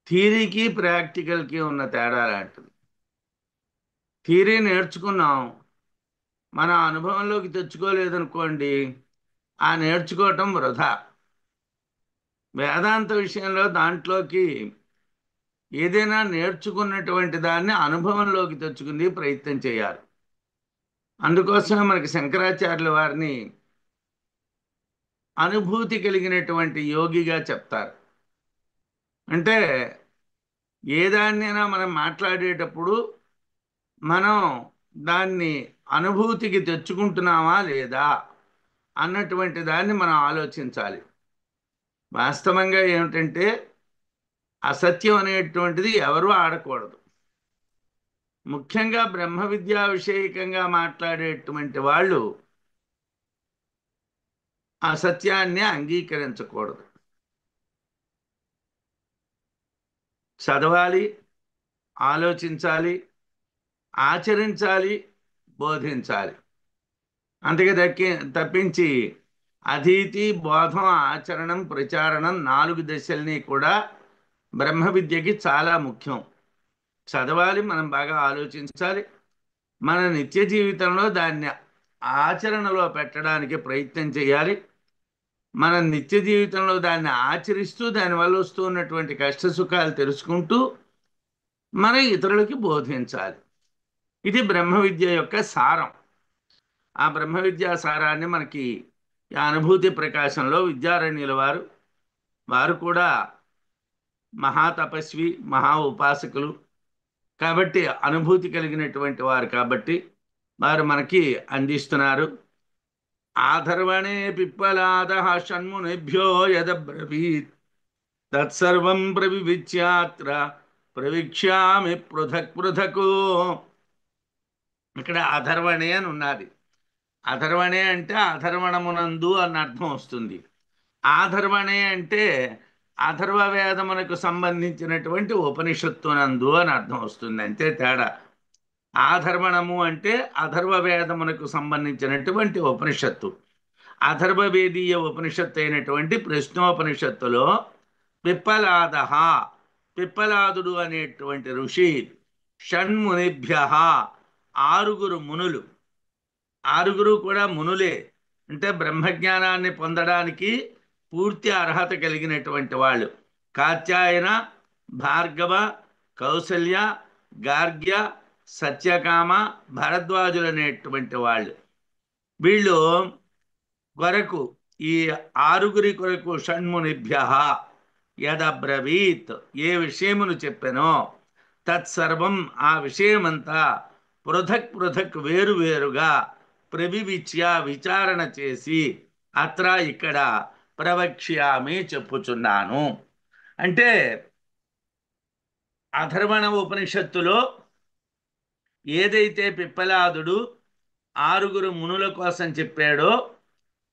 థియరీకి ప్రాక్టికల్కి ఉన్న తేడా లాంటిది. థియరీ నేర్చుకున్నాం, మన అనుభవంలోకి తెచ్చుకోలేదనుకోండి, ఆ నేర్చుకోవటం వృధా. వేదాంత విషయంలో దాంట్లోకి ఏదైనా నేర్చుకున్నటువంటి దాన్ని అనుభవంలోకి తెచ్చుకుని ప్రయత్నం చేయాలి. అందుకోసమే మనకి శంకరాచార్యుల వారిని అనుభూతి కలిగినటువంటి యోగిగా చెప్తారు. అంటే ఏ దాన్నైనా మనం మాట్లాడేటప్పుడు మనం దాన్ని అనుభూతికి తెచ్చుకుంటున్నామా లేదా అన్నటువంటి దాన్ని మనం ఆలోచించాలి. వాస్తవంగా ఏమిటంటే అసత్యం అనేటువంటిది ఎవరూ ఆడకూడదు. ముఖ్యంగా బ్రహ్మ విద్యా విషయకంగా మాట్లాడేటువంటి వాళ్ళు అసత్యాన్ని అంగీకరించకూడదు. చదవాలి, ఆలోచించాలి, ఆచరించాలి, బోధించాలి. అంతకే తప్పించి అధీతి, బోధం, ఆచరణం, ప్రచారణం 4 దశల్ని కూడా బ్రహ్మ విద్యకి చాలా ముఖ్యం. చదవాలి, మనం బాగా ఆలోచించాలి, మన నిత్య జీవితంలో దాన్ని ఆచరణలో పెట్టడానికి ప్రయత్నం చేయాలి. మన నిత్య జీవితంలో దాన్ని ఆచరిస్తూ దానివల్ల వస్తున్నటువంటి కష్ట సుఖాలు తెలుసుకుంటూ మనం ఇతరులకి బోధించాలి. ఇది బ్రహ్మ విద్య యొక్క సారం. ఆ బ్రహ్మ విద్యా సారాన్ని మనకి ఈ అనుభూతి ప్రకాశంలో విద్యారణ్యుల వారు కూడా మహాతపస్వి, మహా ఉపాసకులు కాబట్టి, అనుభూతి కలిగినటువంటి వారు కాబట్టి వారు మనకి అందిస్తున్నారు. ఆధర్వణే పిప్పలాద షణ్మునిభ్యో యదబ్రవీత్ తత్సర్వం ప్రవివిచ్యాత్ర ప్రవిక్ష్యామి పృథక్ పృథకు. ఇక్కడ అధర్వణే అని ఉన్నది. అధర్వణే అంటే అధర్వణమునందు అన్న అర్థం వస్తుంది. ఆధర్వణే అంటే అథర్వ వేదమునకు సంబంధించినటువంటి ఉపనిషత్తునందు అని అర్థం వస్తుంది, అంతే తేడా. ఆధర్వణము అంటే అథర్వ వేదమునకు సంబంధించినటువంటి ఉపనిషత్తు. అథర్వవేదీయ ఉపనిషత్తు అయినటువంటి ప్రశ్నోపనిషత్తులో పిప్పలాద, పిప్పలాదుడు అనేటువంటి ఋషి షణ్మునిభ్య, 6 మునులు, 6 కూడా మునులే, అంటే బ్రహ్మజ్ఞానాన్ని పొందడానికి పూర్తి అర్హత కలిగినటువంటి వాళ్ళు. కాత్యాయన, భార్గవ, కౌసల్య, గార్గ్య, సత్యకామ, భరద్వాజులు అనేటువంటి వాళ్ళు. వీళ్ళు కొరకు, ఈ 6 కొరకు షణ్మునిభ్య యదబ్రవీత్, ఏ విషయమును చెప్పానో, తత్సర్వం, ఆ విషయమంతా, పృథక్ పృథక్, వేరువేరుగా, ప్రవివిచ్య, విచారణ చేసి, అత్ర, ఇక్కడ, ప్రవక్ష్యామి, చెప్పుచున్నాను. అంటే అథర్వణ ఉపనిషత్తులో ఏదైతే పిప్పలాదుడు 6 మునుల కోసం చెప్పాడో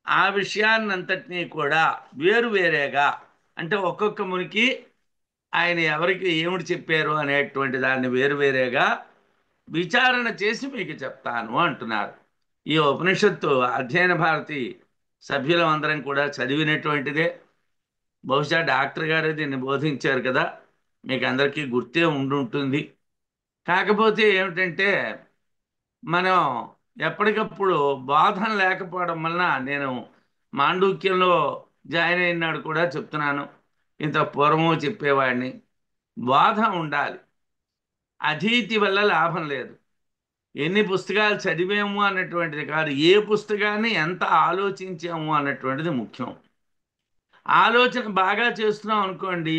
ఆ విషయాన్నంతటినీ కూడా వేరువేరేగా, అంటే ఒక్కొక్క మునికి ఆయన ఎవరికి ఏమిటి చెప్పారు అనేటువంటి దాన్ని వేరువేరేగా విచారణ చేసి మీకు చెప్తాను అంటున్నారు. ఈ ఉపనిషత్తు అధ్యయన భారతి సభ్యులం అందరం కూడా చదివినటువంటిదే. బహుశా డాక్టర్ గారే దీన్ని బోధించారు కదా, మీకు అందరికీ గుర్తే ఉండుంటుంది. కాకపోతే ఏమిటంటే మనం ఎప్పటికప్పుడు బోధన లేకపోవడం వలన, నేను మాండూక్యంలో జాయిన్ అయినాడు కూడా చెప్తున్నాను, ఇంత పూర్వము చెప్పేవాడిని, బోధ ఉండాలి. అధీతి వల్ల లాభం లేదు. ఎన్ని పుస్తకాలు చదివాము అన్నటువంటిది కాదు, ఏ పుస్తకాన్ని ఎంత ఆలోచించాము అన్నటువంటిది ముఖ్యం. ఆలోచన బాగా చేస్తున్నాం అనుకోండి,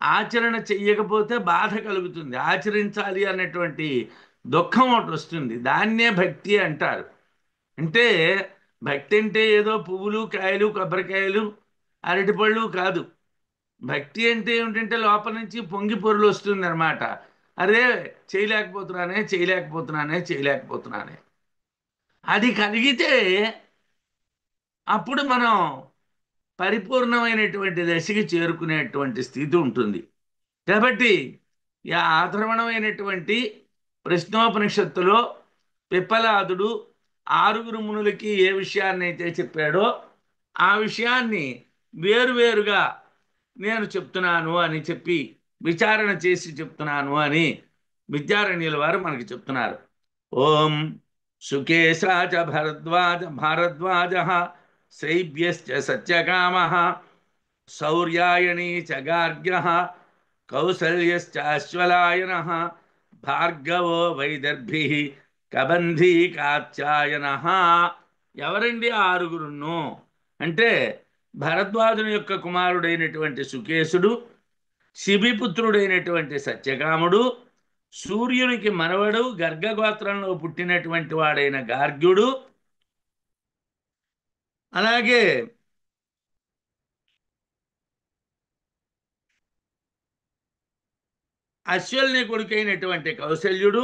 ఆచరణ చెయ్యకపోతే బాధ కలుగుతుంది, ఆచరించాలి అన్నటువంటి దుఃఖం ఒకటి వస్తుంది. దాన్నే భక్తి అంటారు. అంటే భక్తి అంటే ఏదో పువ్వులు, కాయలు, కొబ్బరికాయలు, అరటిపళ్ళు కాదు. భక్తి అంటే ఏమిటంటే లోపల నుంచి పొంగి పొరులు వస్తుంది అనమాట. అరే, చేయలేకపోతున్నానే చేయలేకపోతున్నానే చేయలేకపోతున్నానే, అది కలిగితే అప్పుడు మనం పరిపూర్ణమైనటువంటి దశకి చేరుకునేటువంటి స్థితి ఉంటుంది. కాబట్టి ఈ ఆధర్వణమైనటువంటి ప్రశ్నోపనిషత్తులో పిప్పలాదుడు 6 మునులకి ఏ విషయాన్ని అయితే చెప్పాడో ఆ విషయాన్ని వేరువేరుగా నేను చెప్తున్నాను అని చెప్పి విచారణ చేసి చెప్తున్నాను అని విద్యారణ్యుల వారు మనకి చెప్తున్నారు. ఓం సుకేశాచ భారద్వాజ శైభ్యశ్చ సత్యకామః శౌర్యాయణీ చ గార్గ్యః కౌసల్యశ్చాశ్వలాయనః భార్గవో వైదర్భిః కబంధీ కాత్యాయనః. ఎవరండి ఆ ఆరుగురును అంటే భరద్వాజుని యొక్క కుమారుడైనటువంటి సుకేశుడు, శిబిపుత్రుడైనటువంటి సత్యకాముడు, సూర్యునికి మనవడు గర్గగోత్రంలో పుట్టినటువంటి వాడైన గార్గ్యుడు, అలాగే అశ్వల్ని కొడుకైనటువంటి కౌశల్యుడు,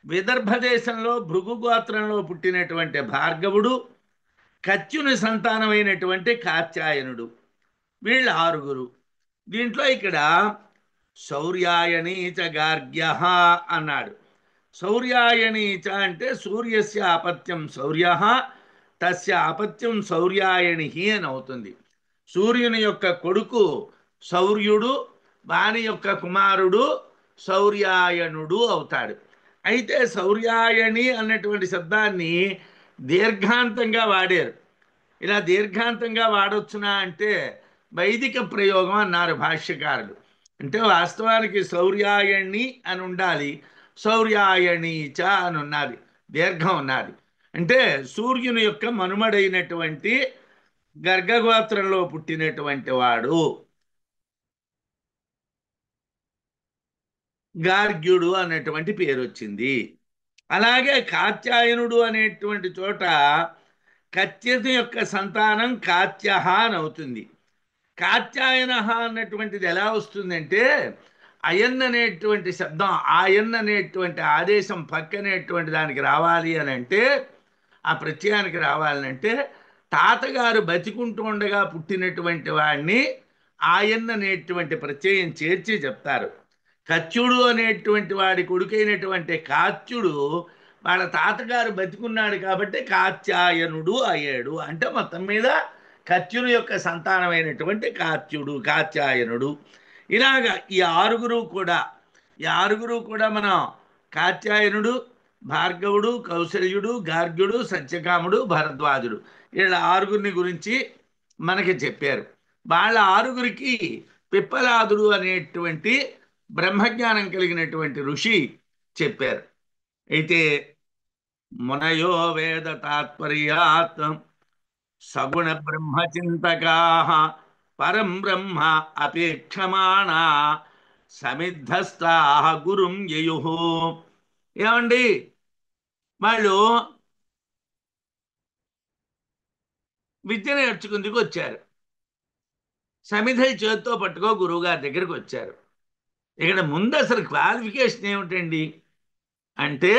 విదర్భ దేశంలో భృగు గోత్రంలో పుట్టినటువంటి భార్గవుడు, కత్యుని సంతానమైనటువంటి కాత్యాయనుడు. వీళ్ళ ఆరుగురు. దీంట్లో ఇక్కడ శౌర్యాయణీచ గార్గ్య అన్నాడు. శౌర్యాయణీచ అంటే సూర్యస్య అపత్యం శౌర్య, తస్య అపత్యం శౌర్యాయణి అని అవుతుంది. సూర్యుని యొక్క కొడుకు శౌర్యుడు, వాని యొక్క కుమారుడు శౌర్యాయనుడు అవుతాడు. అయితే శౌర్యాయణి అన్నటువంటి శబ్దాన్ని దీర్ఘాంతంగా వాడారు. ఇలా దీర్ఘాంతంగా వాడొచ్చునా అంటే వైదిక ప్రయోగం అన్నారు భాష్యకారులు. అంటే వాస్తవానికి శౌర్యాయణి అని ఉండాలి, శౌర్యాయణీచ అని ఉన్నది, దీర్ఘం ఉన్నది. అంటే సూర్యుని యొక్క మనుమడైనటువంటి గర్గగోత్రంలో పుట్టినటువంటి వాడు గార్గ్యుడు అన్నటువంటి పేరు వచ్చింది. అలాగే కాత్యాయనుడు అనేటువంటి చోట కత్యత యొక్క సంతానం కాత్య అని అవుతుంది. కాత్యాయన అన్నటువంటిది ఎలా వస్తుందంటే అయన్ అనేటువంటి శబ్దం, ఆయన్ అనేటువంటి ఆదేశం పక్కనేటువంటి దానికి రావాలి అని అంటే, ఆ ప్రత్యయానికి రావాలంటే తాతగారు బతికుంటూ ఉండగా పుట్టినటువంటి వాడిని ఆయన్ అనేటువంటి ప్రత్యయం చేర్చి చెప్తారు. కత్యుడు అనేటువంటి వాడి కొడుకైనటువంటి కాత్యుడు వాళ్ళ తాతగారు బతికున్నాడు కాబట్టి కాత్యాయనుడు అయ్యాడు. అంటే మొత్తం మీద కత్యుని యొక్క సంతానమైనటువంటి కాత్యాయనుడు. ఇలాగా ఈ ఆరుగురు కూడా మనం కాత్యాయనుడు, భార్గవుడు, కౌశల్యుడు, గార్గ్యుడు, సత్యకాముడు, భరద్వాజుడు, వీళ్ళ ఆరుగురిని గురించి మనకి చెప్పారు. వాళ్ళ ఆరుగురికి పిప్పలాదుడు అనేటువంటి బ్రహ్మజ్ఞానం కలిగినటువంటి ఋషి చెప్పారు. అయితే మునయో వేద తాత్పర్యాత్ సగుణ బ్రహ్మచింతకా పరం బ్రహ్మ అపేక్షమాణా సమిద్ధస్థా గురుం యయు. ఏమండి, వాళ్ళు విద్య నేర్చుకుందుకు వచ్చారు. సమిధలు చేత్తో పట్టుకో గురువుగారి దగ్గరికి వచ్చారు. ఇక్కడ ముందు అసలు క్వాలిఫికేషన్ ఏమిటండి అంటే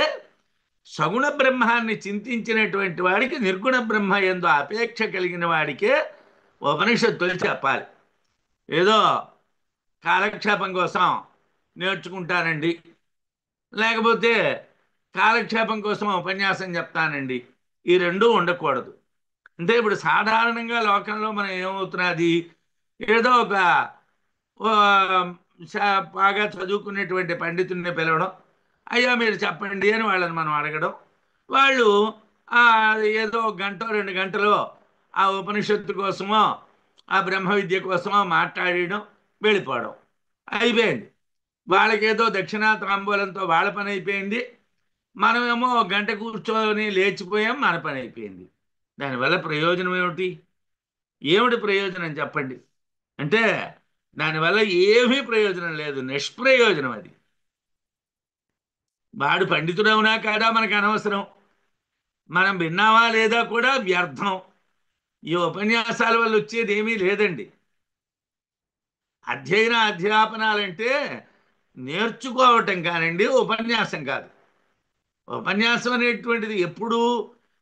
సగుణ బ్రహ్మాన్ని చింతించినటువంటి వాడికి నిర్గుణ బ్రహ్మ యందు అపేక్ష కలిగిన వాడికే ఉపనిషత్తులు చెప్పాలి. ఏదో కాలక్షేపం కోసం నేర్చుకుంటానండి, లేకపోతే కాలక్షేపం కోసం ఉపన్యాసం చెప్తానండి, ఈ రెండూ ఉండకూడదు. అంటే ఇప్పుడు సాధారణంగా లోకంలో మనం ఏమవుతున్నది, ఏదో ఒక బాగా చదువుకునేటువంటి పండితుడిని పిలవడం, అయ్యా మీరు చెప్పండి అని వాళ్ళని మనం అడగడం, వాళ్ళు ఏదో గంట 2 గంటలో ఆ ఉపనిషత్తు కోసమో ఆ బ్రహ్మ విద్య కోసమో మాట్లాడడం, వెళ్ళిపోవడం అయిపోయింది. వాళ్ళకేదో దక్షిణా తాంబూలంతో వాళ్ళ పని అయిపోయింది, మనమేమో గంట కూర్చొని లేచిపోయాం, మన పని అయిపోయింది. దానివల్ల ప్రయోజనం ఏమిటి ప్రయోజనం చెప్పండి అంటే దానివల్ల ఏమీ ప్రయోజనం లేదు, నిష్ప్రయోజనం. అది వాడు పండితుడవునా కాదా మనకు అనవసరం, మనం విన్నావా లేదా కూడా వ్యర్థం. ఈ ఉపన్యాసాల వల్ల వచ్చేది ఏమీ లేదండి. అధ్యాపనాలంటే నేర్చుకోవటం కానండి, ఉపన్యాసం కాదు. ఉపన్యాసం అనేటువంటిది ఎప్పుడు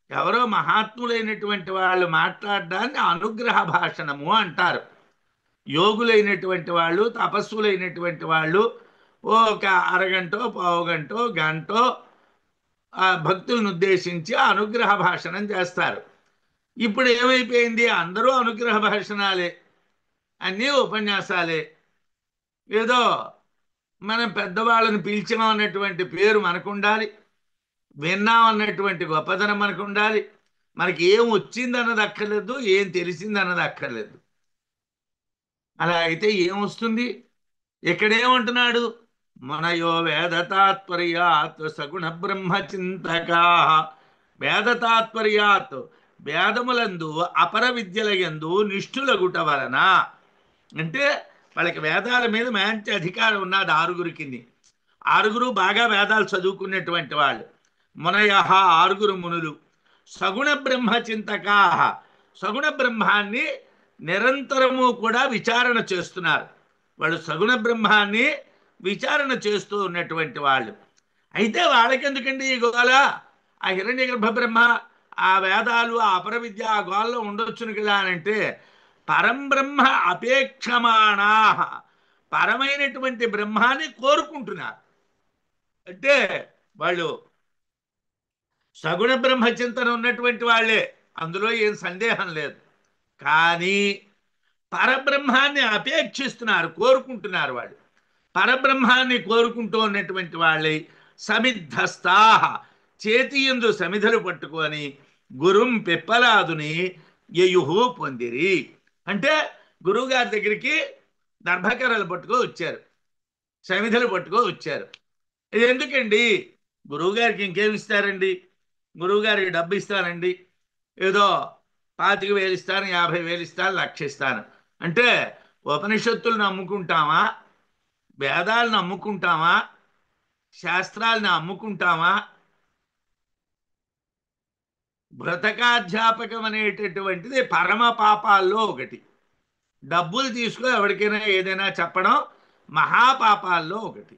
ఎవరో మహాత్ములైనటువంటి వాళ్ళు మాట్లాడడాన్ని అనుగ్రహ భాషణము అంటారు. యోగులైనటువంటి వాళ్ళు, తపస్సులైనటువంటి వాళ్ళు ఒక అరగంటో, పావుగంటో, గంటో ఆ భక్తులను ఉద్దేశించి అనుగ్రహ భాషణం చేస్తారు. ఇప్పుడు ఏమైపోయింది, అందరూ అనుగ్రహ భాషణాలే, అన్నీ ఉపన్యాసాలే. ఏదో మనం పెద్దవాళ్ళని పిలిచాం అన్నటువంటి పేరు మనకు ఉండాలి, విన్నాం అన్నటువంటి గొప్పతనం మనకు ఉండాలి. మనకి ఏం వచ్చింది అన్నది అక్కర్లేదు, ఏం తెలిసింది అన్నది అక్కర్లేదు. అలా అయితే ఏమొస్తుంది? ఇక్కడేమంటున్నాడు? మనయో వేద తాత్పర్యాత్ సగుణ బ్రహ్మచింతకా. వేద తాత్పర్యాత్, వేదములందు అపర విద్యల యందు నిష్ఠులగుట వలన, అంటే వాళ్ళకి వేదాల మీద మంచి అధికారం ఉన్నది ఆరుగురికి. ఆరుగురు బాగా వేదాలు చదువుకునేటువంటి వాళ్ళు. మునయ, ఆరుగురు మునులు. సగుణ బ్రహ్మచింతకా, సగుణ బ్రహ్మాన్ని నిరంతరము కూడా విచారణ చేస్తున్నారు. వాళ్ళు సగుణ బ్రహ్మాన్ని విచారణ చేస్తూ ఉన్నటువంటి వాళ్ళు. అయితే వాళ్ళకెందుకండి ఈ గోల? ఆ హిరణ్య గర్భ బ్రహ్మ, ఆ వేదాలు, ఆ అపర విద్య ఆ గోలలో ఉండొచ్చును కదా అని అంటే, పరంబ్రహ్మ అపేక్షమాణా, పరమైనటువంటి బ్రహ్మాన్ని కోరుకుంటున్నారు. అంటే వాళ్ళు సగుణ బ్రహ్మ చింతన ఉన్నటువంటి వాళ్ళే, అందులో ఏం సందేహం లేదు. కానీ పరబ్రహ్మాన్ని అపేక్షిస్తున్నారు, కోరుకుంటున్నారు. వాళ్ళు పరబ్రహ్మాన్ని కోరుకుంటూ ఉన్నటువంటి వాళ్ళై సమిద్ధస్థా, చేతి యందు సమిధలు పట్టుకొని గురుం పిప్పలాదుని యయుహు పొందిరి. అంటే గురువుగారి దగ్గరికి దర్భకర్రలు పట్టుకో వచ్చారు, సమిధలు పట్టుకో వచ్చారు. ఇది ఎందుకండి? గురువుగారికి ఇంకేమి ఇస్తారండి? గురువుగారికి డబ్బు ఇస్తానండి, ఏదో 25,000 ఇస్తాను, 50,000 ఇస్తాను, 1,00,000 ఇస్తాను అంటే ఉపనిషత్తులను నమ్ముకుంటామా, వేదాలను అమ్ముకుంటామా, శాస్త్రాలను అమ్ముకుంటామా? బ్రతకాధ్యాపకం అనేటటువంటిది పరమ పాపాల్లో ఒకటి. డబ్బులు తీసుకుని ఎవరికైనా ఏదైనా చెప్పడం మహాపాపాల్లో ఒకటి.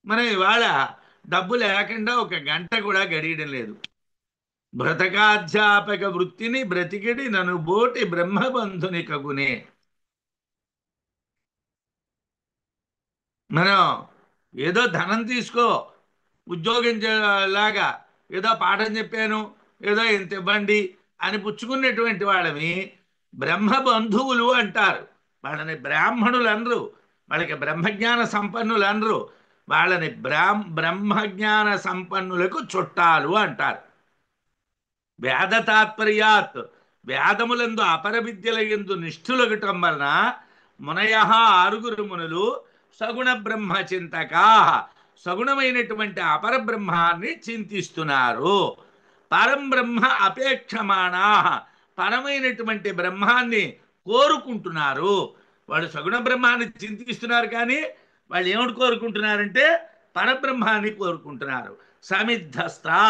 మనం ఇవాళ డబ్బు లేకుండా ఒక గంట కూడా గడియడం లేదు. బ్రతకాధ్యాపక వృత్తిని బ్రతికిడి నను బోటి బ్రహ్మబంధుని కగునే. మనం ఏదో ధనం తీసుకో, ఉద్యోగం లాగా ఏదో పాఠం చెప్పాను, ఏదో ఇంత ఇవ్వండి అని పుచ్చుకున్నటువంటి వాళ్ళని బ్రహ్మబంధువులు అంటారు. వాళ్ళని బ్రాహ్మణులు అనరు, వాళ్ళకి బ్రహ్మజ్ఞాన సంపన్నులు అనరు. వాళ్ళని బ్రహ్మజ్ఞాన సంపన్నులకు చుట్టాలు అంటారు. వేద తాత్పర్యాత్, వేదములందు అపర విద్యల యందు నిష్ఠులగటం వలన మునయ, ఆరుగురు మునులు సగుణ బ్రహ్మ చింతకా, సగుణమైనటువంటి అపర బ్రహ్మాన్ని చింతిస్తున్నారు. పరం బ్రహ్మ అపేక్షమాణా, పరమైనటువంటి బ్రహ్మాన్ని కోరుకుంటున్నారు. వాళ్ళు సగుణ బ్రహ్మాన్ని చింతిస్తున్నారు, కానీ వాళ్ళు ఏమిటి కోరుకుంటున్నారంటే పరబ్రహ్మాన్ని కోరుకుంటున్నారు. సమిద్ధస్థా,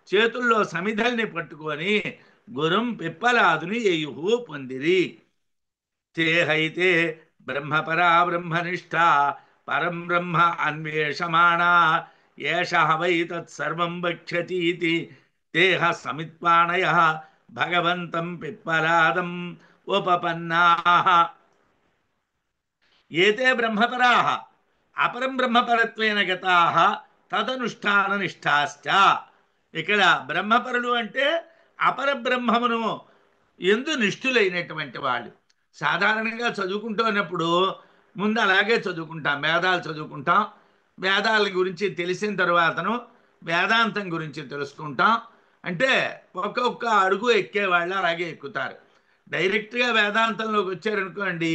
చేతుల్లో సమిధల్ని పట్టుకొని గురుం పిప్పలాదుని ఎయుహు పొందిరి. తేహైతే బ్రహ్మపరా బ్రహ్మనిష్ట పరం బ్రహ్మ అన్వేషమాణా ఏష వై తత్సర్వం వక్ష్యతీతి తేహ సమిత్పాణయ భగవంతం పిప్పలాదం ఉపపన్నాః. ఏతే బ్రహ్మపరాః అపరం బ్రహ్మపరత్వేన గతాః తదనుష్ఠాన నిష్ఠాశ్చ. ఇక్కడ బ్రహ్మపరులు అంటే అపర బ్రహ్మమును ఎందు నిష్ఠులైనటువంటి వాళ్ళు. సాధారణంగా చదువుకుంటున్నప్పుడు ముందు అలాగే చదువుకుంటాం, వేదాలు చదువుకుంటాం. వేదాల గురించి తెలిసిన తర్వాతను వేదాంతం గురించి తెలుసుకుంటాం. అంటే ఒక్కొక్క అడుగు ఎక్కేవాళ్ళు అలాగే ఎక్కుతారు. డైరెక్ట్గా వేదాంతంలోకి వచ్చారనుకోండి,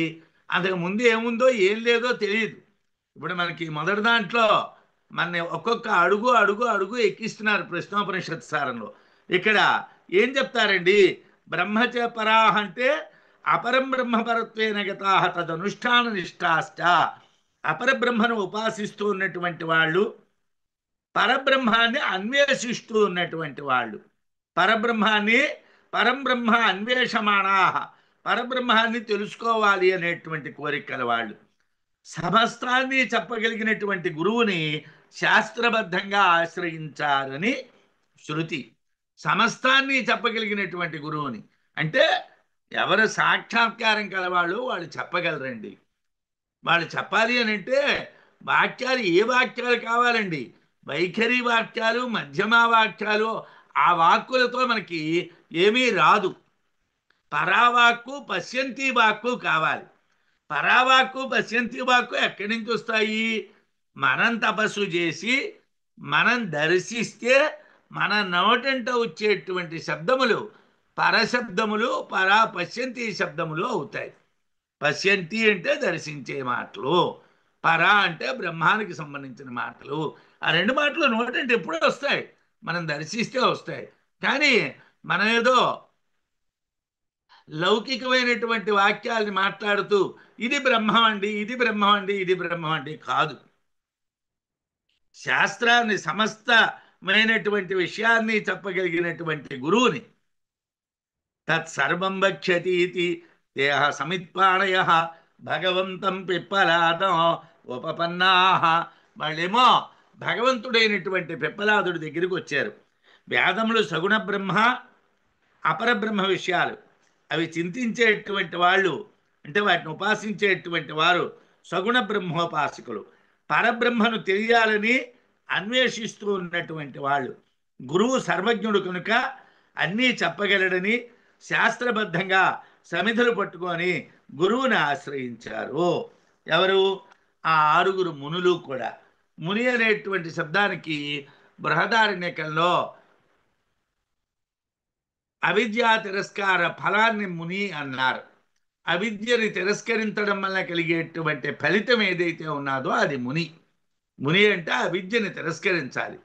అంతకు ముందు ఏముందో ఏం లేదో తెలియదు. ఇప్పుడు మనకి మొదటి దాంట్లో మన ఒక్కొక్క అడుగు అడుగు అడుగు ఎక్కిస్తున్నారు ప్రశ్నోపనిషత్ సారంలో. ఇక్కడ ఏం చెప్తారండి? బ్రహ్మచ పరాహ అంటే అపరం బ్రహ్మపరత్వేన గతాః తదనుష్ఠాన నిష్ఠాశ్చ. అపరబ్రహ్మను ఉపాసిస్తూ ఉన్నటువంటి వాళ్ళు, పరబ్రహ్మాన్ని అన్వేషిస్తూ ఉన్నటువంటి వాళ్ళు. పరబ్రహ్మాన్ని పరంబ్రహ్మ అన్వేషమాణా, పరబ్రహ్మాన్ని తెలుసుకోవాలి అనేటువంటి కోరికల వాళ్ళు. సమస్తాన్ని చెప్పగలిగినటువంటి గురువుని శాస్త్రబద్ధంగా ఆశ్రయించాలని శృతి. సమస్తాన్ని చెప్పగలిగినటువంటి గురువుని అంటే ఎవరు సాక్షాత్కారం కలవాళ్ళు వాళ్ళు చెప్పగలరండి. వాళ్ళు చెప్పాలి అని అంటే వాక్యాలు, ఏ వాక్యాలు కావాలండి? వైఖరి వాక్యాలు, మధ్యమ వాక్యాలు. ఆ వాక్కులతో మనకి ఏమీ రాదు. పరావాక్కు పశ్యంతి వాక్కు కావాలి. పరావాక్కు పశ్యంతి వాక్కు ఎక్కడి నుంచి వస్తాయి? మనం తపస్సు చేసి మనం దర్శిస్తే మన నోటంట వచ్చేటువంటి శబ్దములు పరశబ్దములు, పరా పశ్యంతి శబ్దములు అవుతాయి. పశ్యంతి అంటే దర్శించే మాటలు, పర అంటే బ్రహ్మానికి సంబంధించిన మాటలు. ఆ రెండు మాటలు నోటంటే ఎప్పుడూ వస్తాయి, మనం దర్శిస్తే వస్తాయి. కానీ మనం ఏదో లౌకికమైనటువంటి వాక్యాల్ని మాట్లాడుతూ ఇది బ్రహ్మం అండి, ఇది బ్రహ్మం అండి, ఇది బ్రహ్మం అండి కాదు. శాస్త్రాన్ని సమస్తమైనటువంటి విషయాన్ని చెప్పగలిగినటువంటి గురువుని తత్సర్వం వక్ష్యతి ఇది దేహ సమిత్పాణయ భగవంతం పిప్పలాదం ఉపపన్నా. వాళ్ళేమో భగవంతుడైనటువంటి పిప్పలాదుడి దగ్గరికి వచ్చారు. వేదములు సగుణ బ్రహ్మ అపరబ్రహ్మ విషయాలు అవి చింతించేటువంటి వాళ్ళు, అంటే వాటిని ఉపాసించేటువంటి వారు సగుణ బ్రహ్మోపాసకులు. పరబ్రహ్మను తెలియాలని అన్వేషిస్తూ ఉన్నటువంటి వాళ్ళు. గురువు సర్వజ్ఞుడు కనుక అన్నీ చెప్పగలడని శాస్త్రబద్ధంగా సమిధులు పట్టుకొని గురువుని ఆశ్రయించారు. ఎవరు? ఆ ఆరుగురు మునులు కూడా. ముని అనేటువంటి శబ్దానికి బృహదారణ్యకంలో అవిద్యా తిరస్కార ఫలాన్ని ముని అన్నారు. అవిద్యని తిరస్కరించడం వల్ల కలిగేటువంటి ఫలితం ఏదైతే ఉన్నదో అది ముని. ముని అంటే అవిద్యని తిరస్కరించాలి,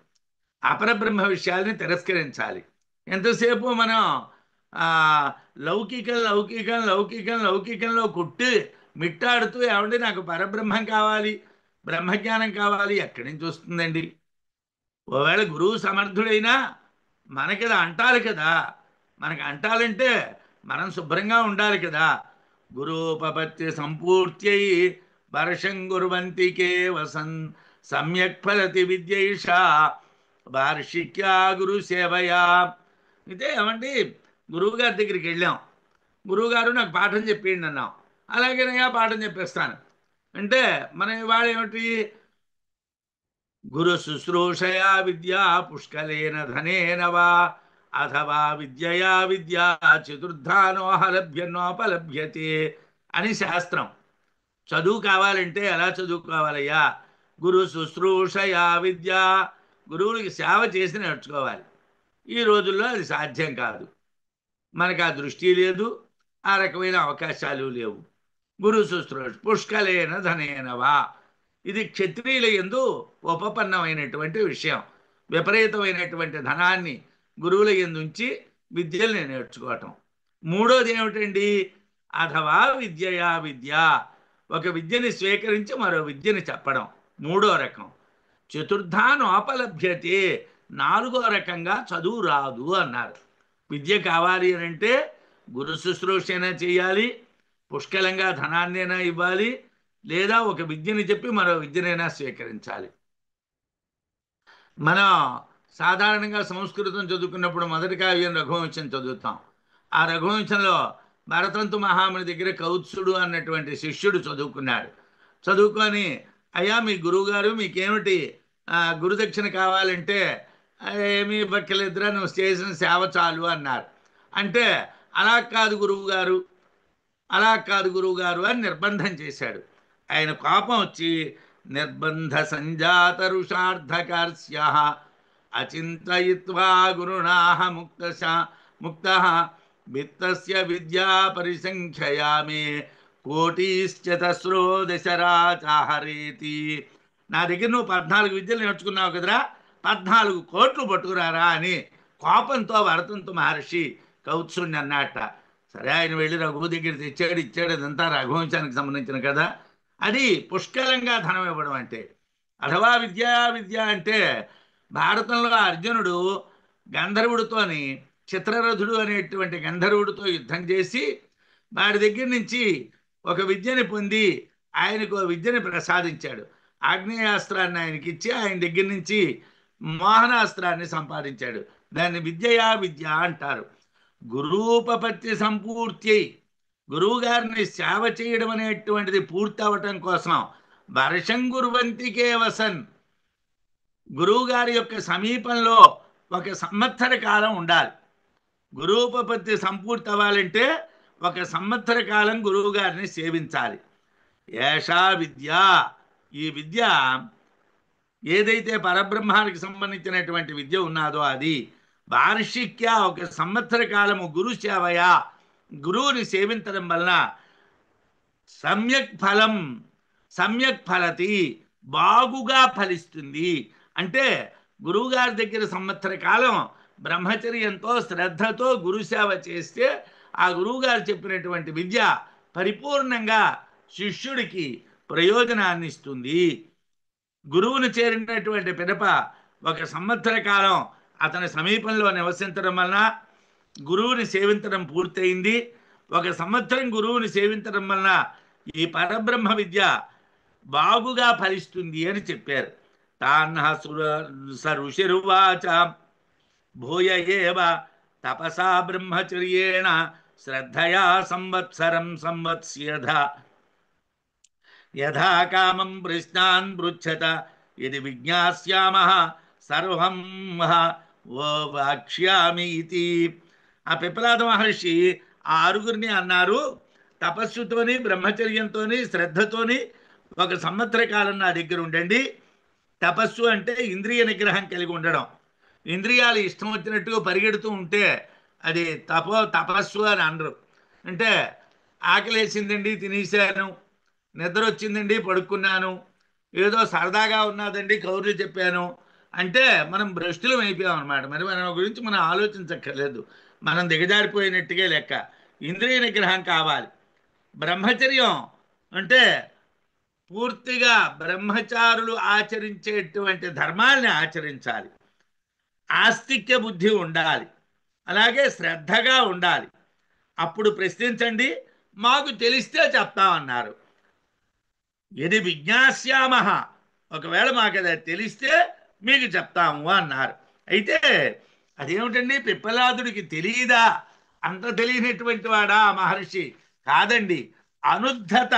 అపరబ్రహ్మ విషయాల్ని తిరస్కరించాలి. ఎంతసేపు మనం లౌకికం లౌకికం లౌకికం లౌకికంలో కుట్టి మిట్టాడుతూ ఏమండి నాకు పరబ్రహ్మం కావాలి, బ్రహ్మజ్ఞానం కావాలి, ఎక్కడి నుంచి వస్తుందండి? ఒకవేళ గురువు సమర్థుడైనా మనకి అది అంటాలి కదా. మనకి అంటాలంటే మనం శుభ్రంగా ఉండాలి కదా. గురూపపత్తి సంపూర్త్యై వర్షం గుర్వంతికే వసన్ సమ్యక్ ఫలతి విద్యైషా వార్షిక్యా గురు సేవయా. అయితే ఏమండి గురువుగారి దగ్గరికి వెళ్ళాం, గురువుగారు నాకు పాఠం చెప్పేయండి అన్నాం. అలాగేనయ్యా పాఠం చెప్పేస్తాను అంటే మనం ఇవాళ ఏమిటి? గురు శుశ్రూషయా విద్యా పుష్కలేన ధనేన వా అథవా విద్యయా విద్యా చతుర్థానోహలభ్యనోపలభ్యతే అని శాస్త్రం. చదువు కావాలంటే ఎలా చదువుకోవాలయ్యా? గురు శుశ్రూషయా విద్య, గురువులకి సేవ చేసి నేర్చుకోవాలి. ఈ రోజుల్లో అది సాధ్యం కాదు, మనకు ఆ దృష్టి లేదు, ఆ రకమైన అవకాశాలు లేవు. గురు శుశ్రూష పుష్కలేన ధనేనవా, ఇది క్షత్రియుల యందు ఉపపన్నమైనటువంటి విషయం. విపరీతమైనటువంటి ధనాన్ని గురువుల యందు ఉంచి విద్యల్ని నేర్చుకోవటం. మూడోది ఏమిటండి? అథవా విద్యయా విద్య, ఒక విద్యని స్వీకరించి మరో విద్యని చెప్పడం మూడో రకం. చతుర్థానోపలభ్యతే, నాలుగో రకంగా చదువు రాదు అన్నారు. విద్య కావాలి అని అంటే గురు శుశ్రూషైనా చేయాలి, పుష్కలంగా ధనాన్నైనా ఇవ్వాలి, లేదా ఒక విద్యని చెప్పి మరో విద్యనైనా స్వీకరించాలి. మనం సాధారణంగా సంస్కృతం చదువుకున్నప్పుడు మొదటి కావ్యం రఘువంశం చదువుతాం. ఆ రఘువంశంలో భరతంతు మహాముని దగ్గర కౌత్సుడు అన్నటువంటి శిష్యుడు చదువుకున్నాడు. చదువుకొని అయ్యా మీ గురువుగారు మీకేమిటి గురుదక్షిణ కావాలంటే ఏమీ బక్కలిద్దరా, నువ్వు చేసిన సేవ చాలు అన్నారు. అంటే అలా కాదు గురువుగారు, అలా కాదు గురువుగారు అని నిర్బంధం చేశాడు. ఆయన కోపం వచ్చి నిర్బంధ సంజాత రుషార్థకర్ష్య అచింతయిత్వా గురుణాః ముక్త విత్తస్య విద్యా పరిసంఖ్యయామే కోటీశ్చతస్రో దశరాచాహరేతి. నా దగ్గర నువ్వు 14 విద్యలు నేర్చుకున్నావు కదరా, 14 కోట్లు పట్టుకురారా అని కోపంతో భరతంతు మహర్షి కౌత్సుని అన్నట్ట. సరే ఆయన వెళ్ళి రఘువు దగ్గర తెచ్చాడు, ఇచ్చాడు. అదంతా రఘువంశానికి సంబంధించిన కదా. అది పుష్కలంగా ధనం ఇవ్వడం అంటే. అథవా విద్యా విద్య అంటే భారతంలో అర్జునుడు గంధర్వుడితోని, చిత్రరథుడు అనేటువంటి గంధర్వుడితో యుద్ధం చేసి వాడి దగ్గర నుంచి ఒక విద్యని పొంది ఆయనకు విద్యని ప్రసాదించాడు. ఆగ్నేయాస్త్రాన్ని ఆయనకి ఇచ్చి ఆయన దగ్గర నుంచి మోహనాస్త్రాన్ని సంపాదించాడు. దాన్ని విద్యయా విద్య అంటారు. గురూపపత్తి సంపూర్తి, గురువు గారిని సేవ చేయడం అనేటువంటిది పూర్తి అవటం కోసం వర్షం గుర్వంతికే వసన్, గురువు గారి యొక్క సమీపంలో 1 సంవత్సర కాలం ఉండాలి. గురూపపత్తి సంపూర్తి అవ్వాలంటే 1 సంవత్సర కాలం గురువు గారిని సేవించాలి. ఏషా విద్య, ఈ విద్య ఏదైతే పరబ్రహ్మానికి సంబంధించినటువంటి విద్య ఉన్నదో అది వార్షిక్య ఒక సంవత్సర కాలము గురు సేవయ గురువుని సేవించడం వలన సమ్యక్ ఫలం సమ్యక్ ఫలతి బాగుగా ఫలిస్తుంది. అంటే గురువుగారి దగ్గర సంవత్సర కాలం బ్రహ్మచర్యంతో శ్రద్ధతో గురుసేవ చేస్తే ఆ గురువుగారు చెప్పినటువంటి విద్య పరిపూర్ణంగా శిష్యుడికి ప్రయోజనాన్ని ఇస్తుంది. గురువును చేరినటువంటి పిదప ఒక సంవత్సర కాలం అతని సమీపంలో నివసించడం వలన గురువుని సేవించడం పూర్తయింది. ఒక సంవత్సరం గురువుని సేవించడం వలన ఈ పరబ్రహ్మ విద్య బాగుగా ఫలిస్తుంది అని చెప్పారు. తాన్న ఋషిరువాచ భూయ ఏవ తపసా బ్రహ్మచర్యేణ శ్రద్ధయా సంవత్సరం సంవత్స్యధ యథా కామం ప్రశ్నాన్ పృచ్ఛత ఇది విజ్ఞాస్యామః సర్వం వాక్ష్యామి ఇతి. ఆ పిప్పలాద మహర్షి ఆ ఆరుగురిని అన్నారు, తపస్సుతోని బ్రహ్మచర్యంతోని శ్రద్ధతోని ఒక సంవత్సర కాలం నా దగ్గర ఉండండి. తపస్సు అంటే ఇంద్రియ నిగ్రహం కలిగి ఉండడం. ఇంద్రియాలు ఇష్టం వచ్చినట్టుగా పరిగెడుతూ ఉంటే అది తపస్సు అని అనరు. అంటే ఆకలేసిందండి తినేసాను, నిద్ర వచ్చిందండి పడుకున్నాను, ఏదో సరదాగా ఉన్నదండి కౌరులు చెప్పాను అంటే మనం భ్రష్టులం అయిపోయాం అనమాట. మరి మన గురించి మనం ఆలోచించక్కర్లేదు, మనం దిగజారిపోయినట్టుగా లెక్క. ఇంద్రియ నిగ్రహం కావాలి. బ్రహ్మచర్యం అంటే పూర్తిగా బ్రహ్మచారులు ఆచరించేటువంటి ధర్మాల్ని ఆచరించాలి. ఆస్తిక్య బుద్ధి ఉండాలి, అలాగే శ్రద్ధగా ఉండాలి. అప్పుడు ప్రశ్నించండి, మాకు తెలిస్తే చెప్తామన్నారు. ఇది విజ్ఞాస్యామః ఒకవేళ మాకు అది తెలిస్తే మీకు చెప్తాము అన్నారు. అయితే అదేమిటండి పిప్పలాదుడికి తెలియదా? అంత తెలియనటువంటి వాడా ఆ మహర్షి? కాదండి, అనుద్ధత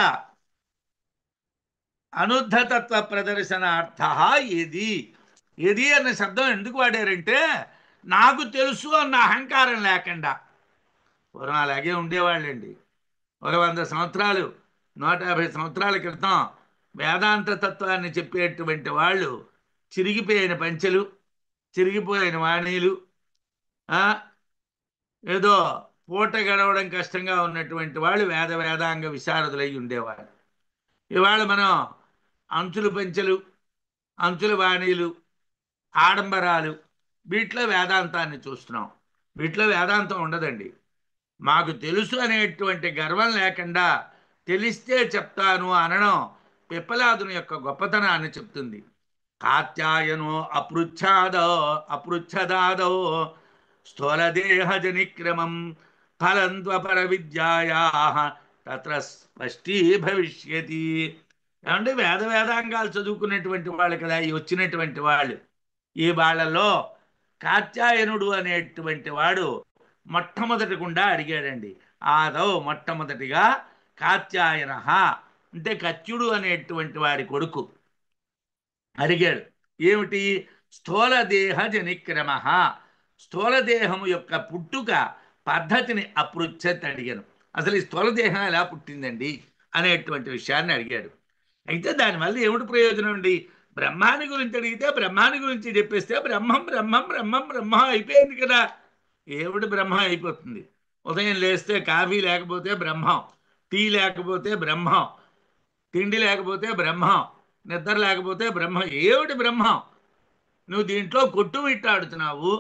అనుద్ధతత్వ ప్రదర్శనార్థ ఇది. ఇది అన్న శబ్దం ఎందుకు వాడారంటే నాకు తెలుసు అన్న అహంకారం లేకుండా. పూర్వం అలాగే ఉండేవాళ్ళండి. ఒక 100 సంవత్సరాలు 150 సంవత్సరాల క్రితం వేదాంత తత్వాన్ని చెప్పేటువంటి వాళ్ళు చిరిగిపోయిన పంచెలు, చిరిగిపోయిన వాణీలు, ఏదో పూట గడవడం కష్టంగా ఉన్నటువంటి వాళ్ళు వేదాంగ విశారదులై ఉండేవాళ్ళు. ఇవాళ మనం అంచులు పంచెలు, అంచుల వాణీలు, ఆడంబరాలు, వీటిలో వేదాంతాన్ని చూస్తున్నాం. వీటిలో వేదాంతం ఉండదండి. మాకు తెలుసు అనేటువంటి గర్వం లేకుండా తెలిస్తే చెప్తాను అనడం పిప్పలాదుని యొక్క గొప్పతనాన్ని చెప్తుంది. కాత్యాయనో అపృచ్ఛదాదో స్థూలదేహజనిక్రమం ఫలం త్వపర విద్యాయా తత్ర స్పష్టీ భవిష్యతి. ఏమంటే వేదాంగాలు చదువుకునేటువంటి వాళ్ళు కదా ఈ వచ్చినటువంటి వాళ్ళు. ఈ వాళ్ళలో కాత్యాయనుడు అనేటువంటి వాడు మొట్టమొదటి గుండా అడిగాడండి. మొట్టమొదటిగా కాత్యాయన అంటే కత్యుడు అనేటువంటి వాడి కొడుకు అడిగాడు. ఏమిటి? స్థూలదేహ జనిక్రమ, స్థూలదేహము యొక్క పుట్టుక పద్ధతిని అపృచ్ఛత్ అడిగాను. అసలు ఈ స్థూలదేహం ఎలా పుట్టిందండి అనేటువంటి విషయాన్ని అడిగాడు. అయితే దానివల్ల ఏమిటి ప్రయోజనం అండి? బ్రహ్మాన్ని గురించి అడిగితే బ్రహ్మాన్ని గురించి చెప్పేస్తే బ్రహ్మం బ్రహ్మం బ్రహ్మం బ్రహ్మ అయిపోయింది కదా. ఏమిటి బ్రహ్మం అయిపోతుంది? ఉదయం లేస్తే కాఫీ లేకపోతే బ్రహ్మం, టీ లేకపోతే బ్రహ్మం, తిండి లేకపోతే బ్రహ్మం, నిద్ర లేకపోతే బ్రహ్మం. ఏమిటి బ్రహ్మం? నువ్వు దీంట్లో కొట్టుమిట్టాడుతున్నావు.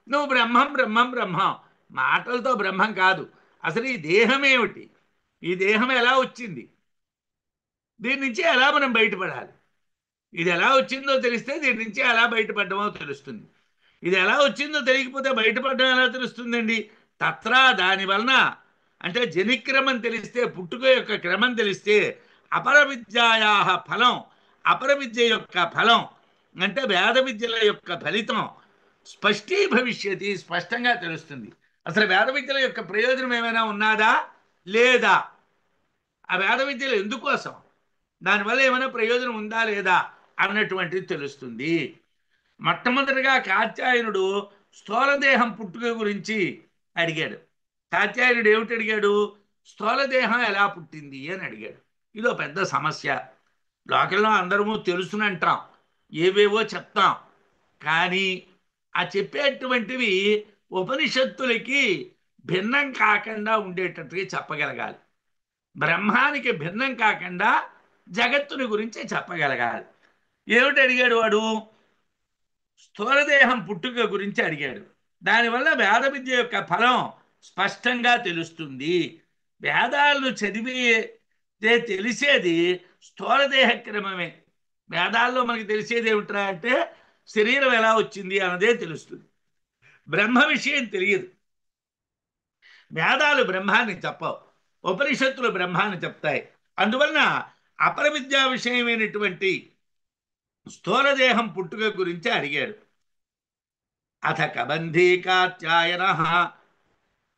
నువ్వు బ్రహ్మం బ్రహ్మం బ్రహ్మం, మాటలతో బ్రహ్మం కాదు. అసలు ఈ దేహం ఏమిటి? ఈ దేహం ఎలా వచ్చింది? దీని నుంచి ఎలా మనం బయటపడాలి? ఇది ఎలా వచ్చిందో తెలిస్తే దీని నుంచి ఎలా బయటపడ్డమో తెలుస్తుంది. ఇది ఎలా వచ్చిందో తెలియకపోతే బయటపడడం ఎలా తెలుస్తుందండి? తత్రా దాని వలన అంటే జనిక్రమం తెలిస్తే, పుట్టుక యొక్క క్రమం తెలిస్తే అపర విద్యాయా ఫలం, అపర విద్య యొక్క ఫలం అంటే వేద విద్యల యొక్క ఫలితం స్పష్టీ భవిష్యతి, స్పష్టంగా తెలుస్తుంది. అసలు వేద విద్యల యొక్క ప్రయోజనం ఏమైనా ఉన్నదా లేదా? ఆ వేద విద్యలు ఎందుకోసం, దానివల్ల ఏమైనా ప్రయోజనం ఉందా లేదా అన్నటువంటిది తెలుస్తుంది. మొట్టమొదటిగా కాత్యాయనుడు స్థూలదేహం పుట్టుక గురించి అడిగాడు. కాత్యాయనుడు ఏమిటి అడిగాడు? స్థూలదేహం ఎలా పుట్టింది అని అడిగాడు. ఇదో పెద్ద సమస్య. లోకంలో అందరము తెలుసునంటాం, ఏవేవో చెప్తాం. కానీ ఆ చెప్పేటువంటివి ఉపనిషత్తులకి భిన్నం కాకుండా ఉండేటట్టుగా చెప్పగలగాలి. బ్రహ్మానికి భిన్నం కాకుండా జగత్తుని గురించి చెప్పగలగాలి. ఏమిటి అడిగాడు వాడు? స్థూలదేహం పుట్టుక గురించి అడిగాడు. దానివల్ల వేద విద్య యొక్క ఫలం స్పష్టంగా తెలుస్తుంది. వేదాలను చదివితే తెలిసేది స్థూలదేహ క్రమమే. వేదాల్లో మనకి తెలిసేది ఏమిట్రా అంటే శరీరం ఎలా వచ్చింది అన్నదే తెలుస్తుంది. బ్రహ్మ విషయం తెలియదు. వేదాలు బ్రహ్మాన్ని చెప్పవు, ఉపనిషత్తులు బ్రహ్మాన్ని చెప్తాయి. అందువలన అపర విద్యా విషయమైనటువంటి స్థూలదేహం పుట్టుక గురించి అడిగాడు. అథ కబంధీ కాత్యాయన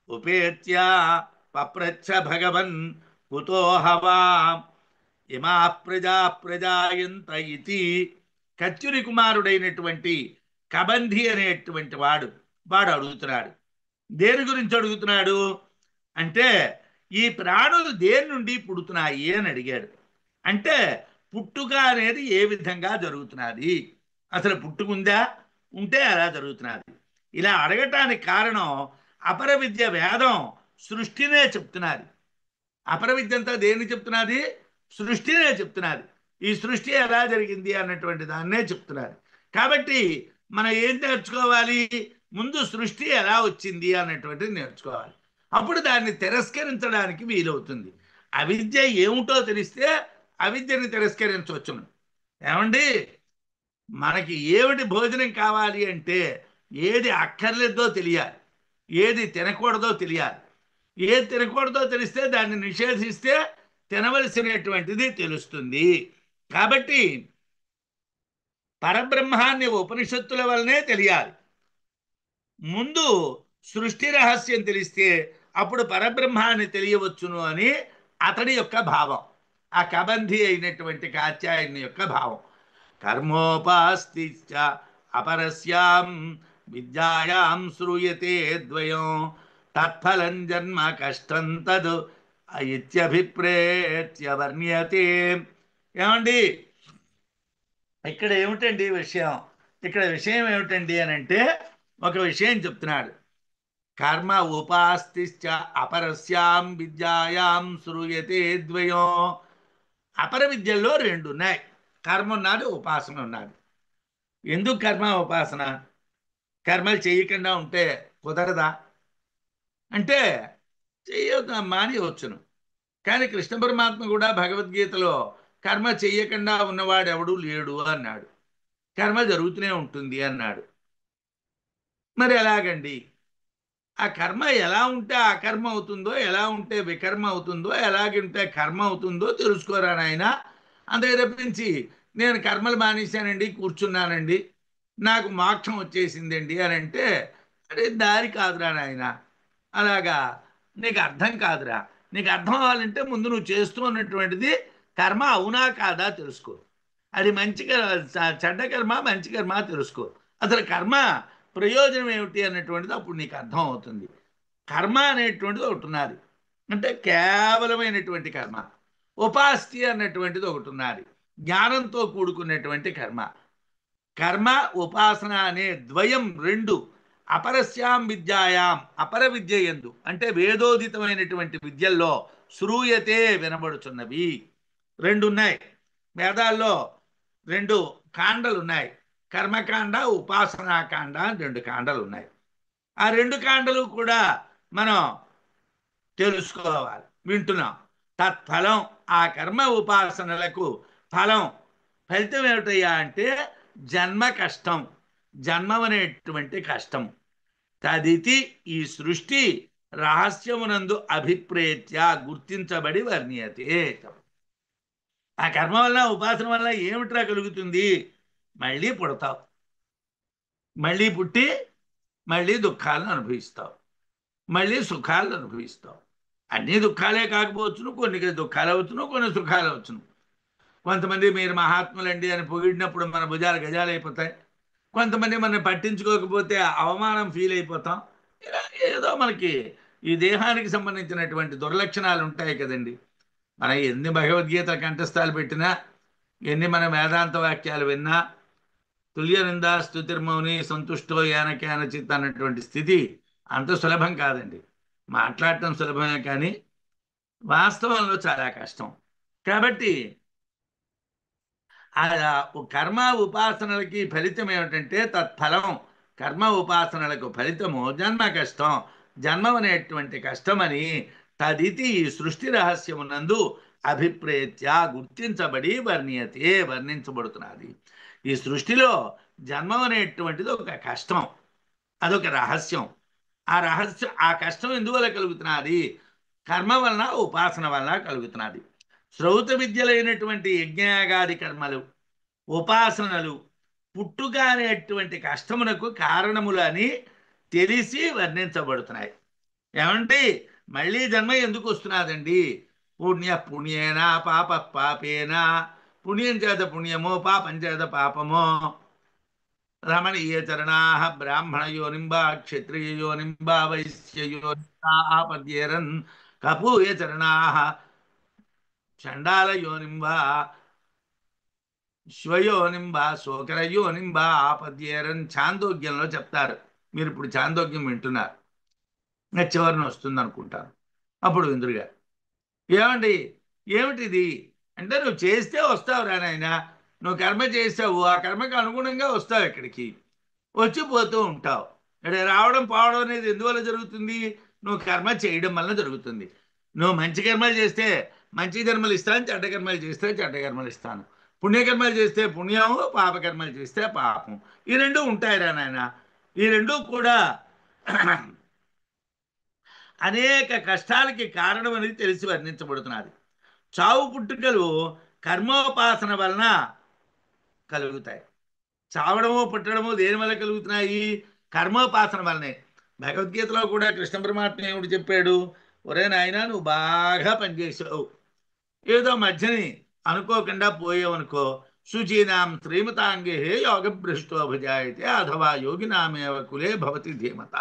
ఉపేత్య పప్రచ్ఛ భగవన్ కుతో హవా ఇమా ప్రజా ప్రజాయంత ఇతి. కత్యుని కుమారుడైనటువంటి కబంధి అనేటువంటి వాడు అడుగుతున్నాడు. దేని గురించి అడుగుతున్నాడు అంటే ఈ ప్రాణులు దేని నుండి పుడుతున్నాయి అని అడిగాడు. అంటే పుట్టుక అనేది ఏ విధంగా జరుగుతున్నది, అసలు పుట్టుకుందా, ఉంటే అలా జరుగుతున్నది. ఇలా అడగటానికి కారణం అపర విద్య వేదం సృష్టినే చెప్తున్నది. అపర విద్య అంతా దేన్ని చెప్తున్నది? సృష్టినే చెప్తున్నది. ఈ సృష్టి ఎలా జరిగింది అన్నటువంటి దాన్నే చెప్తున్నది. కాబట్టి మనం ఏం నేర్చుకోవాలి? ముందు సృష్టి ఎలా వచ్చింది అన్నటువంటిది నేర్చుకోవాలి. అప్పుడు దాన్ని తిరస్కరించడానికి వీలవుతుంది. అవిద్య ఏమిటో తెలిస్తే అవిద్యని తిరస్కరించవచ్చును. ఏమండి, మనకి ఏమిటి భోజనం కావాలి అంటే ఏది అక్కర్లేదో తెలియాలి, ఏది తినకూడదో తెలియాలి. ఏది తినకూడదో తెలిస్తే దాన్ని నిషేధిస్తే తినవలసినటువంటిది తెలుస్తుంది. కాబట్టి పరబ్రహ్మాన్ని ఉపనిషత్తుల వల్లనే తెలియాలి. ముందు సృష్టి రహస్యం తెలిస్తే అప్పుడు పరబ్రహ్మాన్ని తెలియవచ్చును అని అతడి యొక్క భావం, ఆ కబంధి అయినటువంటి కాత్యాయని యొక్క భావం. కర్మోపాస్తి అపరస్యాం విద్యాయాం శ్రూయతే ద్వయం తత్ఫలం జన్మ కష్టం తద్ ఇత్యభిప్రేత్య వర్ణ్యతే. ఏమండి, ఇక్కడ ఏమిటండి విషయం? ఇక్కడ విషయం ఏమిటండి అని అంటే ఒక విషయం చెప్తున్నాడు. కర్మ ఉపాస్తిశ్చ అపరస్యాం విద్యాయాం శ్రూయతే ద్వయం. అపర విద్యల్లో రెండు ఉన్నాయి, కర్మ ఉన్నది, ఉపాసన ఉన్నది. ఎందుకు కర్మ ఉపాసన? కర్మలు చేయకుండా ఉంటే కుదరదా అంటే మానేయవచ్చును. కానీ కృష్ణ పరమాత్మ కూడా భగవద్గీతలో కర్మ చెయ్యకుండా ఉన్నవాడు ఎవడూ లేడు అన్నాడు. కర్మ జరుగుతూనే ఉంటుంది అన్నాడు. మరి ఎలాగండి? ఆ కర్మ ఎలా ఉంటే అకర్మ అవుతుందో, ఎలా ఉంటే వికర్మ అవుతుందో, ఎలాగుంటే కర్మ అవుతుందో తెలుసుకోరా నాయన. అంతే తప్పించి నేను కర్మలు మానేశానండి, కూర్చున్నానండి, నాకు మోక్షం వచ్చేసిందండి అని అంటే అరే దారి కాదురా నాయన. అలాగా నీకు అర్థం కాదురా. నీకు అర్థం అవ్వాలంటే ముందు నువ్వు చేస్తూ ఉన్నటువంటిది కర్మ అవునా కాదా తెలుసుకో. అది మంచి చెడ్డ కర్మ, మంచి కర్మ తెలుసుకో. అసలు కర్మ ప్రయోజనం ఏమిటి అన్నటువంటిది అప్పుడు నీకు అర్థం అవుతుంది. కర్మ అనేటువంటిది ఒకటి ఉన్నది, అంటే కేవలమైనటువంటి కర్మ. ఉపాస్తి అన్నటువంటిది ఒకటి ఉన్నది, జ్ఞానంతో కూడుకున్నటువంటి కర్మ. కర్మ ఉపాసన అనే ద్వయం రెండు అపరస్యాం విద్యాయాం, అపర విద్య యందు అంటే వేదోదితమైనటువంటి విద్యల్లో శ్రూయతే వినబడుచున్నవి. రెండు ఉన్నాయి వేదాల్లో, రెండు కాండలు ఉన్నాయి. కర్మకాండ, ఉపాసనాకాండ అని రెండు కాండలు ఉన్నాయి. ఆ రెండు కాండలు కూడా మనం తెలుసుకోవాలి, వింటున్నాం. తత్ఫలం, ఆ కర్మ ఉపాసనలకు ఫలితం ఏమిటయ్యా అంటే జన్మ కష్టం, జన్మం అనేటువంటి కష్టం. తదితి, ఈ సృష్టి రహస్యమునందు అభిప్రేత్య గుర్తించబడి వర్ణ్యతే. ఆ కర్మ వల్ల ఉపాసన వల్ల ఏమిట్రా కలుగుతుంది? మళ్ళీ పుడతావు, మళ్ళీ పుట్టి మళ్ళీ దుఃఖాలను అనుభవిస్తావు, మళ్ళీ సుఖాలను అనుభవిస్తావు. అన్ని దుఃఖాలే కాకపోవచ్చును, కొన్ని దుఃఖాలు అవచ్చును, కొన్ని సుఖాలు అవచ్చును. కొంతమంది మీరు మహాత్ములండి అని పొగిడినప్పుడు మన భుజాలు గజాలు అయిపోతాయి. కొంతమంది మనం పట్టించుకోకపోతే అవమానం ఫీల్ అయిపోతాం. ఇలా ఏదో మనకి ఈ దేహానికి సంబంధించినటువంటి దుర్లక్షణాలు ఉంటాయి కదండి. మనం ఎన్ని భగవద్గీత కంఠస్థాలు పెట్టినా, ఎన్ని మన వేదాంత వాక్యాలు విన్నా, తుల్య నిందా స్తుతిర్మౌని సంతుష్టో యానకేనచిత్ అన్నటువంటి స్థితి అంత సులభం కాదండి. మాట్లాడటం సులభమే కానీ వాస్తవంలో చాలా కష్టం. కాబట్టి ఆ కర్మ ఉపాసనలకి ఫలితం ఏమిటంటే తత్ఫలం. కర్మ ఉపాసనలకు ఫలితము జన్మ కష్టం, జన్మం అనేటువంటి కష్టమని తదితి ఈ సృష్టి రహస్యమునందు అభిప్రేత్య గుర్తించబడి వర్ణించబడుతున్నది. ఈ సృష్టిలో జన్మం అనేటువంటిది ఒక కష్టం, అదొక రహస్యం. ఆ కష్టం ఎందువల్ల కలుగుతున్నది? కర్మ వలన, ఉపాసన వలన కలుగుతున్నది. శ్రౌత విద్యలైనటువంటి యజ్ఞయాగాది కర్మలు, ఉపాసనలు పుట్టుక అనేటువంటి కష్టమునకు కారణములు అని తెలిసి వర్ణించబడుతున్నాయి. ఏమంటే మళ్ళీ జన్మ ఎందుకు వస్తున్నదండి? పుణ్యేనా పాప పాపేనా, పుణ్యం చేత పుణ్యమో పాపం చేత పాపమో, రమణీయ చరణా బ్రాహ్మణయోనింబా క్షత్రియయోనింబా వైశ్యయోనింబాపద్యేరన్ కపూయ చరణా చండాలయోనింబా శ్వయోనింబ శోకరయోనింబ ఆపద్యేరన్ చాందోగ్యంలో చెప్తారు. మీరు ఇప్పుడు చాందోగ్యం వింటున్నారు, చివరిని వస్తుంది అనుకుంటాను. అప్పుడు ఇంద్రుగా ఏమండి ఏమిటిది అంటే, నువ్వు చేస్తే వస్తావు రా నాయన, నువ్వు కర్మ చేసావు, ఆ కర్మకు అనుగుణంగా వస్తావు, ఇక్కడికి వచ్చిపోతూ ఉంటావు. ఇక్కడ రావడం పోవడం అనేది ఎందువల్ల జరుగుతుంది? నువ్వు కర్మ చేయడం వలన జరుగుతుంది. నువ్వు మంచి కర్మలు చేస్తే మంచి కర్మలు ఇస్తాను, చెడ్డ కర్మలు చేస్తే చెడ్డ కర్మలు ఇస్తాను. పుణ్యకర్మలు చేస్తే పుణ్యము, పాపకర్మలు చేస్తే పాపం. ఈ రెండు ఉంటాయిరా నాయన. ఈ రెండు కూడా అనేక కష్టాలకి కారణం అనేది తెలిసి వర్ణించబడుతున్నది. చావు పుట్టుకలు కర్మోపాసన వలన కలుగుతాయి. చావడము పుట్టడము దేని వల్ల కలుగుతున్నాయి? కర్మోపాసన వల్లనే. భగవద్గీతలో కూడా కృష్ణ పరమాత్మ ఏమిటి చెప్పాడు? ఒరే నాయన, నువ్వు బాగా పనిచేసావు, ఏదో మధ్యని అనుకోకుండా పోయావనుకో, శుచీనాం శ్రీమతాంగే యోగ భ్రష్టో భుజాయితే అథవా యోగినామేవ కులే భవతి ధీమత.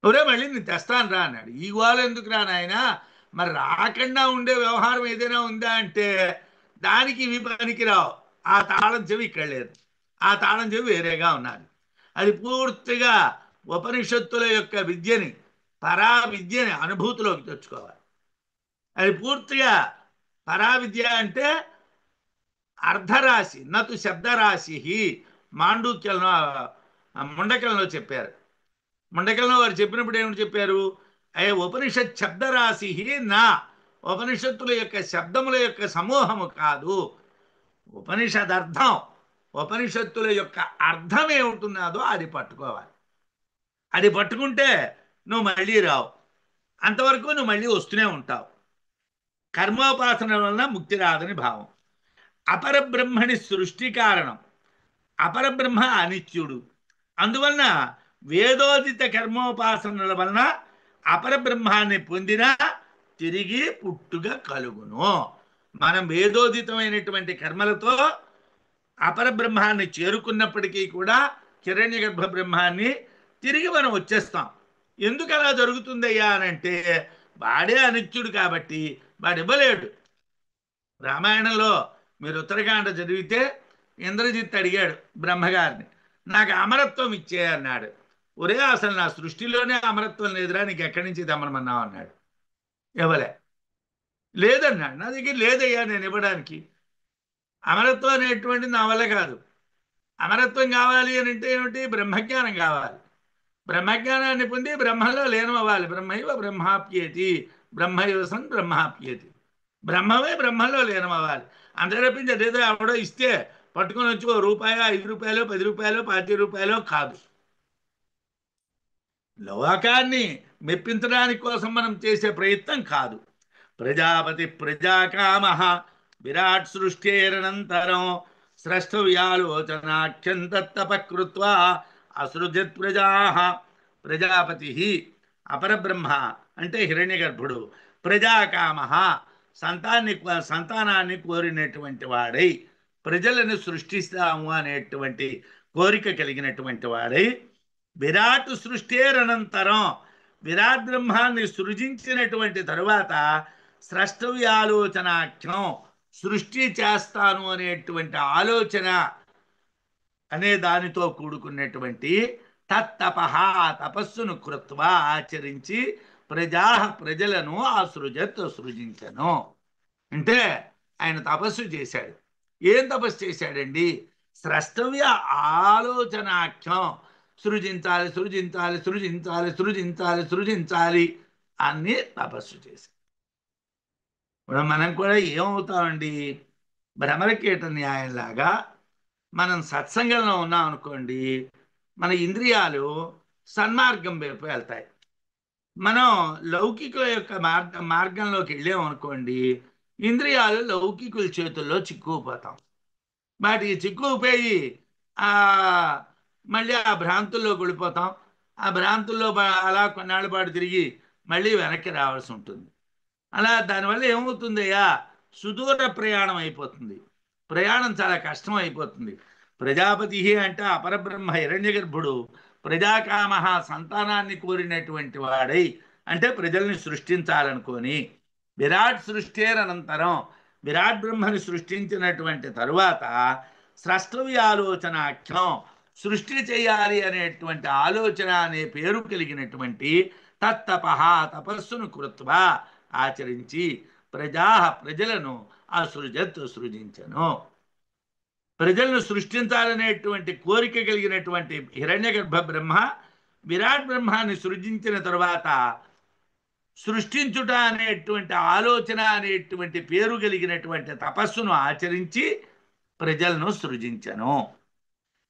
ఒరే మళ్ళీ నేను తెస్తాను రా అన్నాడు. ఈ గోల ఎందుకు రా నాయన? మరి రాకుండా ఉండే వ్యవహారం ఏదైనా ఉందా అంటే దానికి ఇవి పనికిరావు. ఆ తాళం చెవి ఇక్కడ లేదు, ఆ తాళం చెవి వేరేగా ఉన్నది. అది పూర్తిగా ఉపనిషత్తుల యొక్క విద్యని, పరా విద్యని అనుభూతిలోకి తెచ్చుకోవాలి. అది పూర్తిగా పరావిద్య అంటే అర్ధరాశి, నతు శబ్దరాశి. మాండూక్యంలో ముండకంలో చెప్పారు. ముండకంలో వారు చెప్పినప్పుడు ఏమిటి చెప్పారు? ఉపనిషత్ శబ్దరాశి నా, ఉపనిషత్తుల యొక్క శబ్దముల యొక్క సమూహము కాదు, ఉపనిషదర్థం. ఉపనిషత్తుల యొక్క అర్థం ఏముంటున్నదో అది పట్టుకోవాలి. అది పట్టుకుంటే నువ్వు మళ్ళీ రావు, అంతవరకు నువ్వు మళ్ళీ వస్తూనే ఉంటావు. కర్మోపాసన వలన ముక్తి రాదని భావం. అపరబ్రహ్మని సృష్టి కారణం. అపరబ్రహ్మ అనిత్యుడు. అందువలన వేదోదిత కర్మోపాసనల వలన అపరబ్రహ్మాన్ని పొందినా తిరిగి పుట్టుగా కలుగును. మనం వేదోదితమైనటువంటి కర్మలతో అపరబ్రహ్మాన్ని చేరుకున్నప్పటికీ కూడా హిరణ్య గర్భ బ్రహ్మాన్ని తిరిగి మనం వచ్చేస్తాం. ఎందుకు అలా జరుగుతుందయ్యా అనంటే, వాడే అనిత్యుడు కాబట్టి వాడు ఇవ్వలేడు. రామాయణంలో మీరు ఉత్తరకాండ చదివితే ఇంద్రజిత్ అడిగాడు బ్రహ్మగారిని, నాకు అమరత్వం ఇచ్చే అన్నాడు. ఒరే అసలు నా సృష్టిలోనే అమరత్వం లేదురా, నీకు ఎక్కడి నుంచి తెమ్మన్నావు అన్నాడు. ఇవ్వలే. లేదన్నాడు, నా దగ్గర లేదయ్యా నేను ఇవ్వడానికి. అమరత్వం అనేటువంటిది నా వల్ల కాదు. అమరత్వం కావాలి అని అంటే ఏమిటి? బ్రహ్మజ్ఞానం కావాలి. బ్రహ్మజ్ఞానాన్ని పొంది బ్రహ్మలో లీనమవ్వాలి. బ్రహ్మైవ బ్రహ్మాప్యేతి, బ్రహ్మైవ సన్ బ్రహ్మాప్యేతి. బ్రహ్మమే బ్రహ్మలో లీనమవ్వాలి. అంతే తప్పించి అదేదో ఎవడో ఇస్తే పట్టుకొని వచ్చి ₹1, ₹5, ₹10, ₹20 కాదు. లోకాన్ని మెప్పించడానికి కోసం మనం చేసే ప్రయత్నం కాదు. ప్రజాపతి ప్రజాకామ విరాట్ సృష్టేరనంతరం స్రష్టవ్యాలోచనాఖ్యం తత్తపకృత్వా అసృజత్ ప్రజా. ప్రజాపతి అపరబ్రహ్మ అంటే హిరణ్య గర్భుడు. ప్రజాకామ సంతానాన్ని కోరినటువంటి వాడై, ప్రజలను సృష్టిస్తాము అనేటువంటి కోరిక కలిగినటువంటి వాడై, విరాట్ సృష్టేరనంతరం విరాట్ బ్రహ్మాన్ని సృజించినటువంటి తరువాత స్రష్టవ్యాలోచనాఖ్యం సృష్టి చేస్తాను అనేటువంటి ఆలోచన అనే దానితో కూడుకున్నటువంటి తత్తపహ తపస్సును కృత్వా ఆచరించి ప్రజలను సృజించను. అంటే ఆయన తపస్సు చేశాడు. ఏం తపస్సు చేశాడండి? స్రష్టవ్య ఆలోచనాఖ్యం, సృజించాలి సృజించాలి సృజించాలి సృజించాలి సృజించాలి అని తపస్సు చేశాడు. ఇప్పుడు మనం కూడా ఏమవుతామండి? భ్రమరకీట న్యాయంలాగా మనం సత్సంగంలో ఉన్నాం అనుకోండి, మన ఇంద్రియాలు సన్మార్గం వైపు వెళ్తాయి. మనం లౌకికుల యొక్క మార్గంలోకి వెళ్ళాం అనుకోండి, ఇంద్రియాలు లౌకికుల చేతుల్లో చిక్కుకుపోతాం. వాటికి చిక్కుకుపోయి ఆ మళ్ళీ ఆ భ్రాంతుల్లో గడిపోతాం. ఆ భ్రాంతుల్లో అలా కొన్నాళ్ళ పాటు తిరిగి మళ్ళీ వెనక్కి రావాల్సి ఉంటుంది. అలా దానివల్ల ఏమవుతుందయ్యా? సుదూర ప్రయాణం అయిపోతుంది. ప్రయాణం చాలా కష్టం అయిపోతుంది. ప్రజాపతి అంటే అపరబ్రహ్మ హిరణ్యగర్భుడు ప్రజాకామ సంతానాన్ని కోరినటువంటి వాడై, అంటే ప్రజల్ని సృష్టించాలనుకొని విరాట్ సృష్టేరనంతరం విరాట్ బ్రహ్మని సృష్టించినటువంటి తరువాత స్రష్టవ్య ఆలోచనాఖ్యం, సృష్టి చేయాలి అనేటువంటి ఆలోచన అనే పేరు కలిగినటువంటి తత్తపహ తపస్సును కృత్వా ఆచరించి ప్రజలను సృజించను. ప్రజలను సృష్టించాలనేటువంటి కోరిక కలిగినటువంటి హిరణ్యగర్భ బ్రహ్మ విరాట్ బ్రహ్మాన్ని సృజించిన తరువాత సృష్టించుట అనేటువంటి ఆలోచన అనేటువంటి పేరు కలిగినటువంటి తపస్సును ఆచరించి ప్రజలను సృజించను.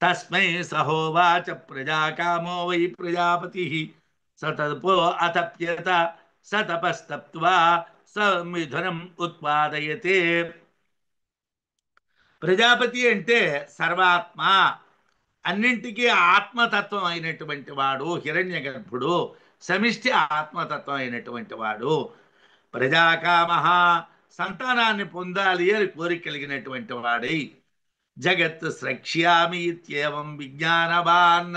తస్మై సహోవాచ ప్రజాకామో వై ప్రజాపతి సతపో అతప్యత సతపస్తప్త్వా సమిథునం ఉత్పాదయతే. ప్రజాపతి అంటే సర్వాత్మ, అన్నింటికీ ఆత్మతత్వం అయినటువంటి వాడు హిరణ్య గర్భుడు, సమిష్టి ఆత్మతత్వం అయినటువంటి వాడు. ప్రజాకామ, సంతానాన్ని పొందాలి అని కోరిక కలిగినటువంటి వాడై జగత్ స్రక్ష్యామి ఇత్యేవం విజ్ఞానవాన్,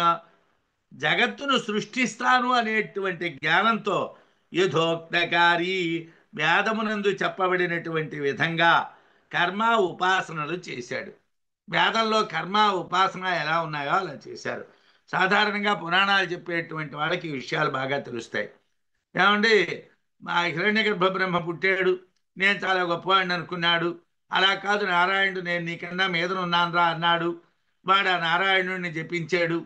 జగత్తును సృష్టిస్తాను అనేటువంటి జ్ఞానంతో యథోక్తకారి, వేదమునందు చెప్పబడినటువంటి విధంగా కర్మ ఉపాసనలు చేశాడు. వేదంలో కర్మ ఉపాసన ఎలా ఉన్నాయో అలా చేశారు. సాధారణంగా పురాణాలు చెప్పేటువంటి వాళ్ళకి ఈ విషయాలు బాగా తెలుస్తాయి. ఏమండి, మా హిరణ్యగర్భ బ్రహ్మ పుట్టాడు, నేను చాలా గొప్పవాడిని అనుకున్నాడు. అలా కాదు, నారాయణుడు నేను నీకన్నా మీదనున్నానురా అన్నాడు. వాడు ఆ నారాయణుడిని జపించాడు.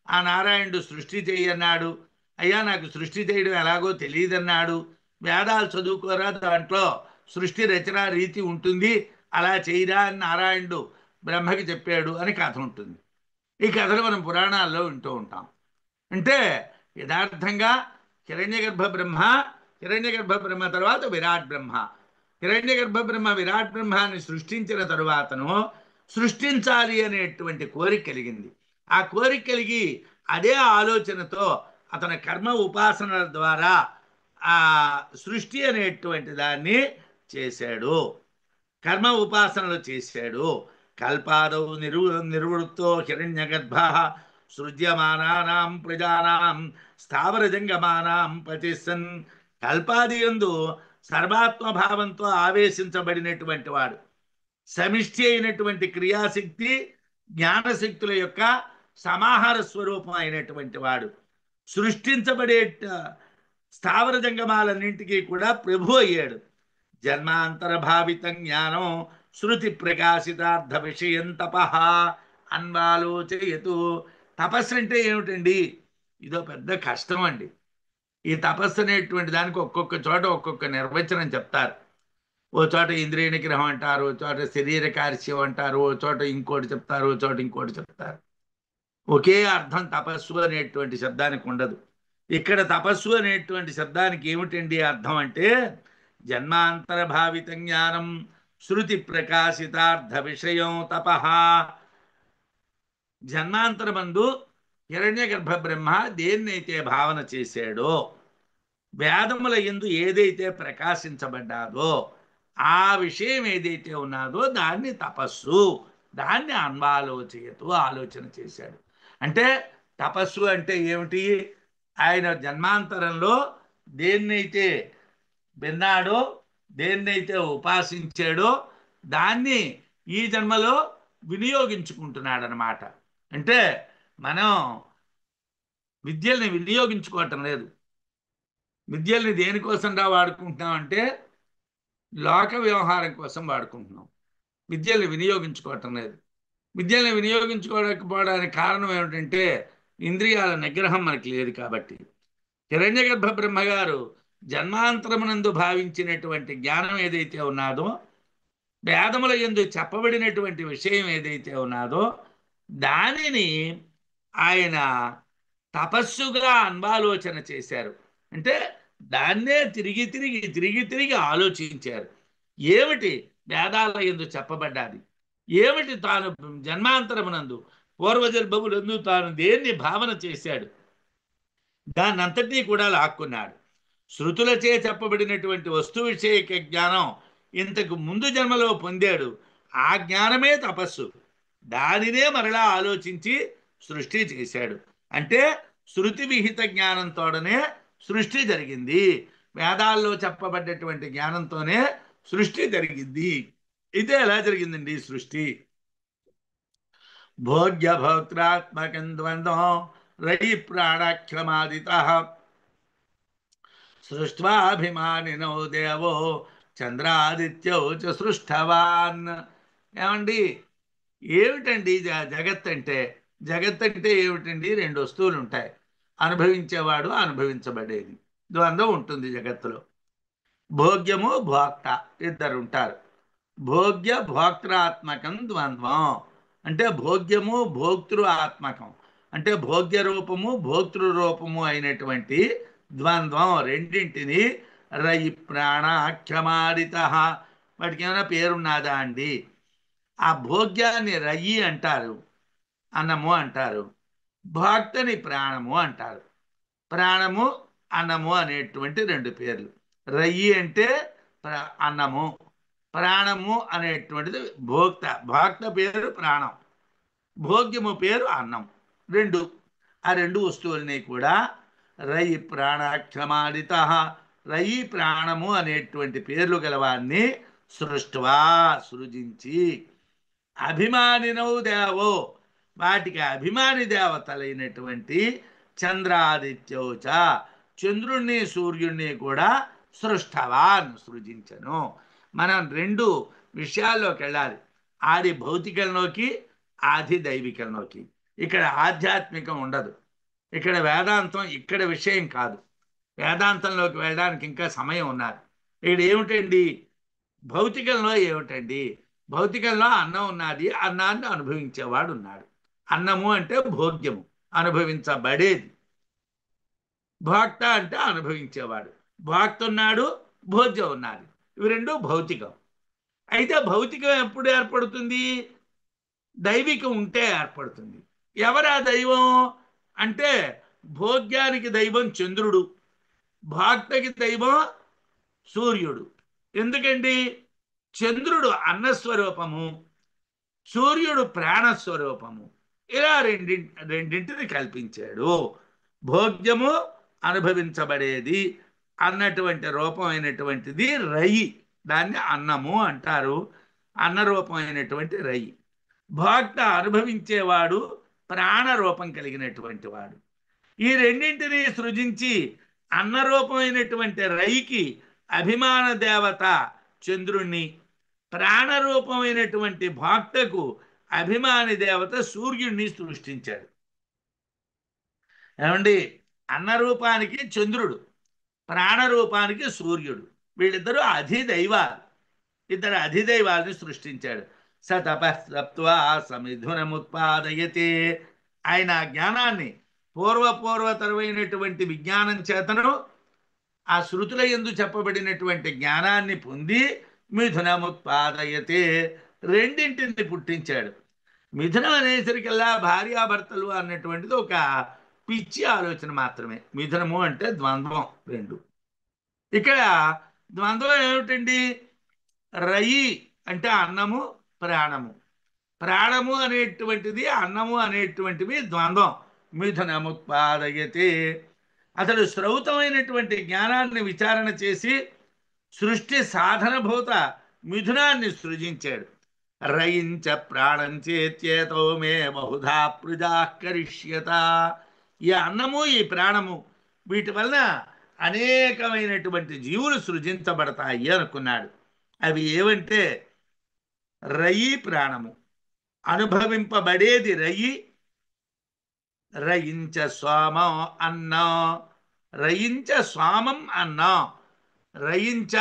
ఆ నారాయణుడు సృష్టి చేయన్నాడు. అయ్యా నాకు సృష్టి చేయడం ఎలాగో తెలియదన్నాడు. వేదాలు చదువుకోరా, దాంట్లో సృష్టి రచన రీతి ఉంటుంది, అలా చేయరా అని నారాయణుడు బ్రహ్మకి చెప్పాడు అని కథ ఉంటుంది. ఈ కథలు మనం పురాణాల్లో వింటూ ఉంటాం. అంటే యథార్థంగా హిరణ్యగర్భ బ్రహ్మ తర్వాత విరాట్ బ్రహ్మ, హిరణ్యగర్భ బ్రహ్మ విరాట్ బ్రహ్మాన్ని సృష్టించిన తరువాతను సృష్టించాలి అనేటువంటి కోరిక కలిగింది. ఆ కోరిక కలిగి అదే ఆలోచనతో అతని కర్మ ఉపాసనల ద్వారా ఆ సృష్టి అనేటువంటి దాన్ని చేశాడు. కర్మ ఉపాసనలు చేశాడు. కల్పాదౌ నిర్వృత్తో హిరణ్యగర్భ సృజ్యమానానాం ప్రజానాం స్థావర జంగమానాం పతిసన్. కల్పాది యందు సర్వాత్మభావంతో ఆవేశించబడినటువంటి వాడు, సమిష్టి అయినటువంటి క్రియాశక్తి జ్ఞానశక్తుల యొక్క సమాహార స్వరూపం అయినటువంటి వాడు, సృష్టించబడే స్థావర జంగమాలన్నింటికీ కూడా ప్రభు అయ్యాడు. జన్మాంతర భావితం జ్ఞానం శృతి ప్రకాశితార్థ విషయం తపః అన్వాలోచయతు. తపస్సు అంటే ఏమిటండి? ఇదో పెద్ద కష్టం అండి. ఈ తపస్సు అనేటువంటి దానికి ఒక్కొక్క చోట ఒక్కొక్క నిర్వచనం చెప్తారు. ఓ చోట ఇంద్రియ నిగ్రహం అంటారు, ఓ చోట శరీర కార్యం అంటారు, ఓ చోట ఇంకోటి చెప్తారు, ఓ చోట ఇంకోటి చెప్తారు. ఒకే అర్థం తపస్సు అనేటువంటి శబ్దానికి ఉండదు. ఇక్కడ తపస్సు అనేటువంటి శబ్దానికి ఏమిటండి అర్థం అంటే, జన్మాంతర భావిత జ్ఞానం శృతి ప్రకాశితార్థ విషయం తపః. జన్మాంతరమందు హిరణ్యగర్భ బ్రహ్మ దేన్నైతే భావన చేశాడో, వేదముల యందు ఏదైతే ప్రకాశించబడ్డాదో, ఆ విషయం ఏదైతే ఉన్నదో దాన్ని తపస్సు, దాన్ని అన్వాలోచయతు ఆలోచన చేశాడు. అంటే తపస్సు అంటే ఏమిటి? ఆయన జన్మాంతరంలో దేన్నైతే విన్నాడో, దేన్నైతే ఉపాసించాడో దాన్ని ఈ జన్మలో వినియోగించుకుంటున్నాడు అనమాట. అంటే మనం విద్యల్ని వినియోగించుకోవటం లేదు. విద్యల్ని దేనికోసం వాడుకుంటున్నాం అంటే లోక వ్యవహారం కోసం వాడుకుంటున్నాం. విద్యల్ని వినియోగించుకోవటం లేదు. విద్యల్ని వినియోగించుకోకపోవడానికి కారణం ఏమిటంటే ఇంద్రియాల నిగ్రహం మనకి లేదు కాబట్టి. హిరణ్యగర్భ బ్రహ్మగారు జన్మాంతరమునందు భావించినటువంటి జ్ఞానం ఏదైతే ఉన్నదో, వేదముల యందు చెప్పబడినటువంటి విషయం ఏదైతే ఉన్నదో, దానిని ఆయన తపస్సుగా అన్వాలోచన చేశారు. అంటే దాన్నే తిరిగి తిరిగి తిరిగి తిరిగి ఆలోచించారు. ఏమిటి వేదాల యందు చెప్పబడ్డాది, ఏమిటి తాను జన్మాంతరమునందు పూర్వజన్మములందు తాను దేన్ని భావన చేశాడు, దాన్నంతటినీ కూడా లాక్కున్నాడు. శృతులచే చెప్పబడినటువంటి వస్తు విషయక జ్ఞానం ఇంతకు ముందు జన్మలో పొందాడు. ఆ జ్ఞానమే తపస్సు. దానినే మరలా ఆలోచించి సృష్టి చేశాడు. అంటే శృతి విహిత జ్ఞానంతోనే సృష్టి జరిగింది. వేదాల్లో చెప్పబడ్డటువంటి జ్ఞానంతోనే సృష్టి జరిగింది. ఇదే ఎలా జరిగిందండి సృష్టి? భోగ్య భోక్త్రాత్మకం ద్వంద్వం రయి ప్రాణాఖ్యమాదిత సృష్ట్వాభిమానినో దేవో చంద్రాదిత్యౌ చ సృష్టవాన్. ఏమండి, ఏమిటండి జగత్ అంటే? జగత్ అంటే ఏమిటండి? రెండు వస్తువులు ఉంటాయి, అనుభవించేవాడు, అనుభవించబడేది. ద్వంద్వం ఉంటుంది జగత్తులో. భోగ్యము భోక్త ఇద్దరు ఉంటారు. భోగ్య భోక్త్రాత్మకం ద్వంద్వం అంటే భోగ్యము భోక్తృ ఆత్మకం అంటే భోగ్య రూపము భోక్తృ రూపము అయినటువంటి ద్వంద్వం రెండింటిని రయి ప్రాణాఖ్యమాదిత. వాటికి ఏమైనా పేరున్నదా అండి? ఆ భోగ్యాన్ని రయి అంటారు, అన్నము అంటారు. భోక్తని ప్రాణము అంటారు. ప్రాణము అన్నము అనేటువంటి రెండు పేర్లు. రయ్యి అంటే అన్నము, ప్రాణము అనేటువంటిది భోక్త. భోక్త పేరు ప్రాణం, భోగ్యము పేరు అన్నం. రెండు, ఆ రెండు వస్తువుల్ని కూడా రయి ప్రాణాఖ్యమాదిత, రయి ప్రాణము అనేటువంటి పేర్లు గలవాన్ని సృష్ట్వా సృజించి, అభిమానినౌ దేవో వాటికి అభిమాని దేవతలైనటువంటి చంద్రాదిత్యోచ చంద్రుణ్ణి సూర్యుణ్ణి కూడా సృష్టవాన్ సృజించను. మనం రెండు విషయాల్లోకి వెళ్ళాలి, ఆది భౌతికంలోకి ఆది దైవికంలోకి. ఇక్కడ ఆధ్యాత్మికం ఉండదు, ఇక్కడ వేదాంతం ఇక్కడ విషయం కాదు. వేదాంతంలోకి వెళ్ళడానికి ఇంకా సమయం ఉన్నది. ఇక్కడ ఏమిటండి భౌతికంలో? ఏమిటండి భౌతికంలో? అన్నం ఉన్నది, అన్నాన్ని అనుభవించేవాడు ఉన్నాడు. అన్నము అంటే భోగ్యము, అనుభవించబడేది. భోక్త అంటే అనుభవించేవాడు. భోక్త ఉన్నాడు, భోజ్యం ఉన్నది. ఇవి రెండు భౌతికం. అయితే భౌతికం ఎప్పుడు ఏర్పడుతుంది? దైవికం ఉంటే ఏర్పడుతుంది. ఎవరా దైవం అంటే భోగ్యానికి దైవం చంద్రుడు, భోక్తకి దైవం సూర్యుడు. ఎందుకండి? చంద్రుడు అన్నస్వరూపము, సూర్యుడు ప్రాణస్వరూపము. ఇలా రెండింటిని కల్పించాడు. భోగ్యము అనుభవించబడేది అన్నటువంటి రూపమైనటువంటిది రయి, దాన్ని అన్నము అంటారు. అన్న రూపమైనటువంటి రయి. భోక్త అనుభవించేవాడు, ప్రాణరూపం కలిగినటువంటి వాడు. ఈ రెండింటినీ సృజించి అన్నరూపమైనటువంటి రయికి అభిమాన దేవత చంద్రుణ్ణి, ప్రాణరూపమైనటువంటి భోక్తకు అభిమాని దేవత సూర్యుణ్ణి సృష్టించాడు. ఏమండి, అన్నరూపానికి చంద్రుడు, ప్రాణరూపానికి సూర్యుడు, వీళ్ళిద్దరూ అధిదైవాలు. ఇద్దరు అధిదైవాల్ని సృష్టించాడు. స తపస్తప్త్వా సమిథునముత్పాదయతే. ఆయన జ్ఞానాన్ని పూర్వతరమైనటువంటి విజ్ఞానం చేతను ఆ శృతుల యందు చెప్పబడినటువంటి జ్ఞానాన్ని పొంది మిథునముత్పాదయతే రెండింటిని పుట్టించాడు. మిథునం అనేసరికల్లా భార్యాభర్తలు అన్నటువంటిది ఒక పిచ్చి ఆలోచన మాత్రమే. మిథునము అంటే ద్వంద్వం, రెండు. ఇక్కడ ద్వంద్వం ఏమిటండి? రయి అంటే అన్నము, ప్రాణము. ప్రాణము అనేటువంటిది, అన్నము అనేటువంటివి ద్వంద్వం. మిథునముత్పాదయతే. అతడు శ్రౌతమైనటువంటి జ్ఞానాన్ని విచారణ చేసి సృష్టి సాధనభూత మిథునాన్ని సృజించాడు. రయించ ప్రాణం చేత్యేతో మే బహుధా పృజా కరిష్యత. ఈ అన్నము ఈ ప్రాణము వీటి వలన అనేకమైనటువంటి జీవులు సృజించబడతాయి అనుకున్నాడు. అవి ఏవంటే రయి ప్రాణము, అనుభవింపబడేది రయి, రయించ సోమం అన్నం, రయించ సోమం అన్నం. రయించ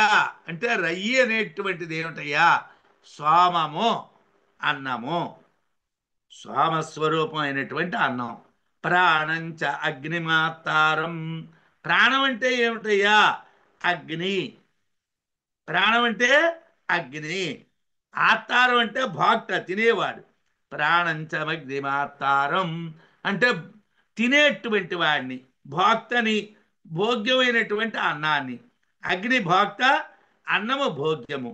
అంటే రయ్యి అనేటువంటిది ఏమిటయ్యా? సోమము, అన్నము, సోమస్వరూపం అయినటువంటి అన్నం. ప్రాణంచ అగ్నిమాత్తారం, ప్రాణం అంటే ఏమిటయ్యా? అగ్ని. ప్రాణం అంటే అగ్ని, ఆత్తారం అంటే భోక్త, తినేవాడు. ప్రాణంచమగ్నిమాత్తారం అంటే తినేటువంటి వాడిని, భోక్తని, భోగ్యమైనటువంటి అన్నాన్ని. అగ్ని భోక్త, అన్నము భోగ్యము.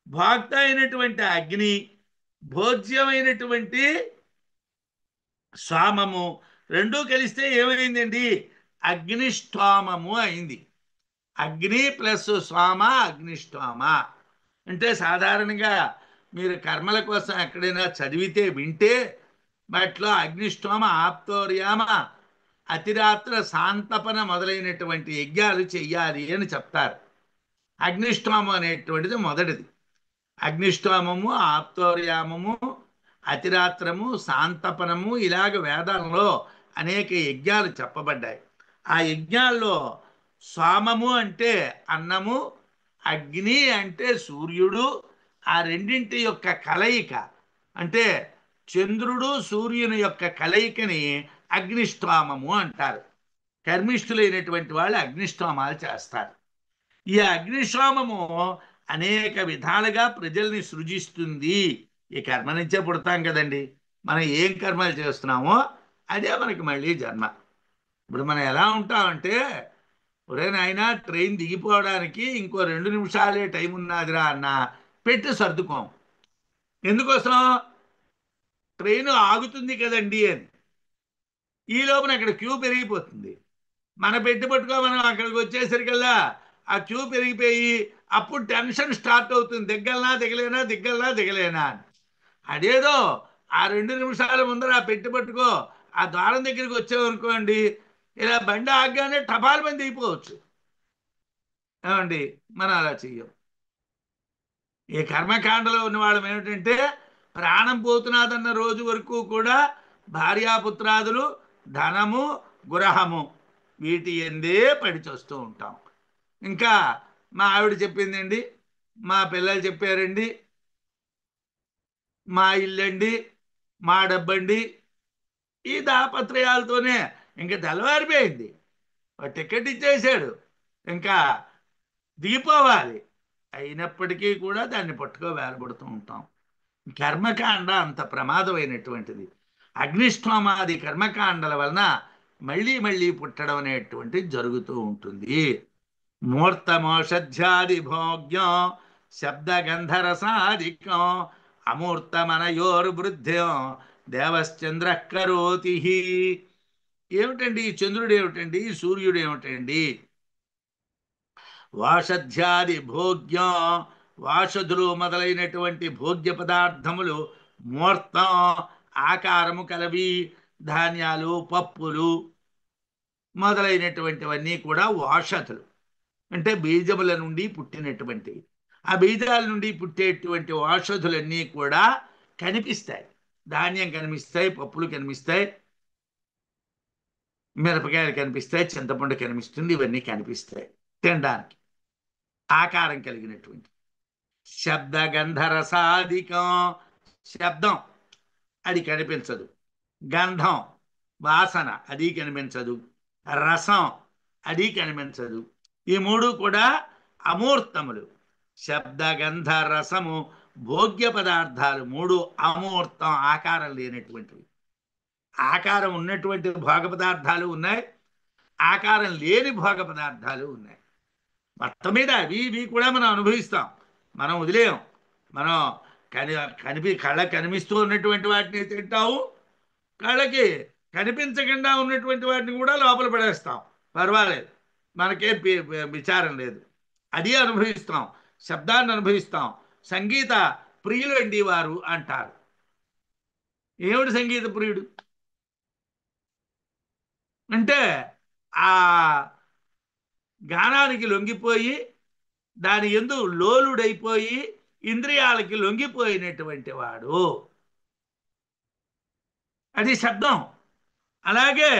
భోక్త అయినటువంటి అగ్ని, భోజ్యమైనటువంటి సోమము రెండూ కలిస్తే ఏమైందండి? అగ్నిష్టోమము అయింది. అగ్ని ప్లస్ సోమ, అగ్నిష్టోమ. అంటే సాధారణంగా మీరు కర్మల కోసం ఎక్కడైనా చదివితే వింటే వాటిలో అగ్నిష్టోమ, ఆప్తోర్యామ, అతిరాత్ర శాంతపన మొదలైనటువంటి యజ్ఞాలు చెయ్యాలి అని చెప్తారు. అగ్నిష్టోమం అనేటువంటిది మొదటిది. అగ్నిష్టోమము, ఆప్తోర్యామము, అతిరాత్రము, శాంతపనము, ఇలాగ వేదంలో అనేక యజ్ఞాలు చెప్పబడ్డాయి. ఆ యజ్ఞాల్లో సోమము అంటే అన్నము, అగ్ని అంటే సూర్యుడు, ఆ రెండింటి యొక్క కలయిక అంటే చంద్రుడు సూర్యుని యొక్క కలయికని అగ్నిష్టోమము అంటారు. కర్మిష్ఠులైనటువంటి వాళ్ళు అగ్నిష్టోమాలు చేస్తారు. ఈ అగ్నిశోమము అనేక విధాలుగా ప్రజల్ని సృజిస్తుంది. ఈ కర్మ నుంచే పుడతాం కదండి. మనం ఏం కర్మలు చేస్తున్నామో అదే మనకి మళ్ళీ జన్మ. ఇప్పుడు మనం ఎలా ఉంటామంటే, ఒరే నాయనా ట్రైన్ దిగిపోవడానికి ఇంకో 2 నిమిషాలే టైం ఉన్నదిరా అన్న పెట్టి సర్దుకోం. ఎందుకోసం? ట్రైన్ ఆగుతుంది కదండి అని. ఈ లోపల అక్కడ క్యూ పెరిగిపోతుంది. మన పెట్టి పట్టుకో, మనం అక్కడికి వచ్చేసరికల్లా ఆ క్యూ పెరిగిపోయి అప్పుడు టెన్షన్ స్టార్ట్ అవుతుంది. దిగ్గలనా దిగలేనా, దిగ్గలనా దిగలేనా అని. అదేదో ఆ 2 నిమిషాల ముందర ఆ పెట్టి పట్టుకో, ఆ ద్వారం దగ్గరికి వచ్చామనుకోండి, ఇలా బండి ఆగ్గానే టపాల్ మంది అయిపోవచ్చు. ఏమండి? మనం అలా చెయ్యం. ఈ కర్మకాండలో ఉన్న వాళ్ళం ఏమిటంటే, ప్రాణం పోతున్నదన్న రోజు వరకు కూడా భార్యాపుత్రాదులు, ధనము, గృహము వీటి ఎందే పడి చూస్తూ ఉంటాం. ఇంకా మా ఆవిడ చెప్పిందండి, మా పిల్లలు చెప్పారండి, మా ఇల్లండి, మా డబ్బండి, ఈ దాపత్రయాలతోనే ఇంకా తెల్లవారిపోయింది. టికెట్ ఇచ్చేసాడు, ఇంకా దిగిపోవాలి. అయినప్పటికీ కూడా దాన్ని పట్టుకో వేలబడుతూ ఉంటాం. కర్మకాండ అంత ప్రమాదమైనటువంటిది. అగ్నిష్టోమాది కర్మకాండల వలన మళ్ళీ మళ్ళీ పుట్టడం అనేటువంటిది జరుగుతూ ఉంటుంది. మూర్తమోషధ్యాది భోగ్యం శబ్దగంధరసాదికం అమూర్తమనయోర్వృద్ధ్యం దేవశ్చంద్ర కరోతి. ఏమిటండి ఈ చంద్రుడు? ఏమిటండి ఈ సూర్యుడు? ఏమిటండి? వాషధ్యాది భోగ్యం, వాషధులు మొదలైనటువంటి భోగ్య పదార్థములు, మూర్తం ఆకారము కలవి, ధాన్యాలు, పప్పులు మొదలైనటువంటివన్నీ కూడా వాషధులు. అంటే బీజముల నుండి పుట్టినటువంటివి. ఆ బీజాల నుండి పుట్టేటువంటి ఔషధులన్నీ కూడా కనిపిస్తాయి. ధాన్యం కనిపిస్తాయి, పప్పులు కనిపిస్తాయి, మిరపకాయలు కనిపిస్తాయి, చింతపండు కనిపిస్తుంది, ఇవన్నీ కనిపిస్తాయి తినడానికి. ఆకారం కలిగినటువంటి శబ్దగంధరసాదికం, శబ్దం అది కనిపించదు, గంధం వాసన అది కనిపించదు, రసం అది కనిపించదు. ఈ మూడు కూడా అమూర్తములు. శబ్దగంధ రసము భోగ్య పదార్థాలు మూడు అమూర్తం, ఆకారం లేనటువంటివి. ఆకారం ఉన్నటువంటి భోగ పదార్థాలు ఉన్నాయి, ఆకారం లేని భోగ పదార్థాలు ఉన్నాయి. మొత్తం మీద అవి ఇవి కూడా మనం అనుభవిస్తాం, మనం వదిలేయం. మనం కళ్ళకి కనిపిస్తూ ఉన్నటువంటి వాటిని తింటాము, కళ్ళకి కనిపించకుండా ఉన్నటువంటి వాటిని కూడా లోపల పడేస్తాం. పర్వాలేదు, మనకేం విచారం లేదు. అది అనుభవిస్తాం, శబ్దాన్ని అనుభవిస్తాం, సంగీత ప్రియులు అండి వారు అంటారు. ఏమిటి సంగీత ప్రియుడు అంటే? ఆ గానానికి లొంగిపోయి దాని యందు లోలుడైపోయి ఇంద్రియాలకి లొంగిపోయినటువంటి వాడు. అది శబ్దం. అలాగే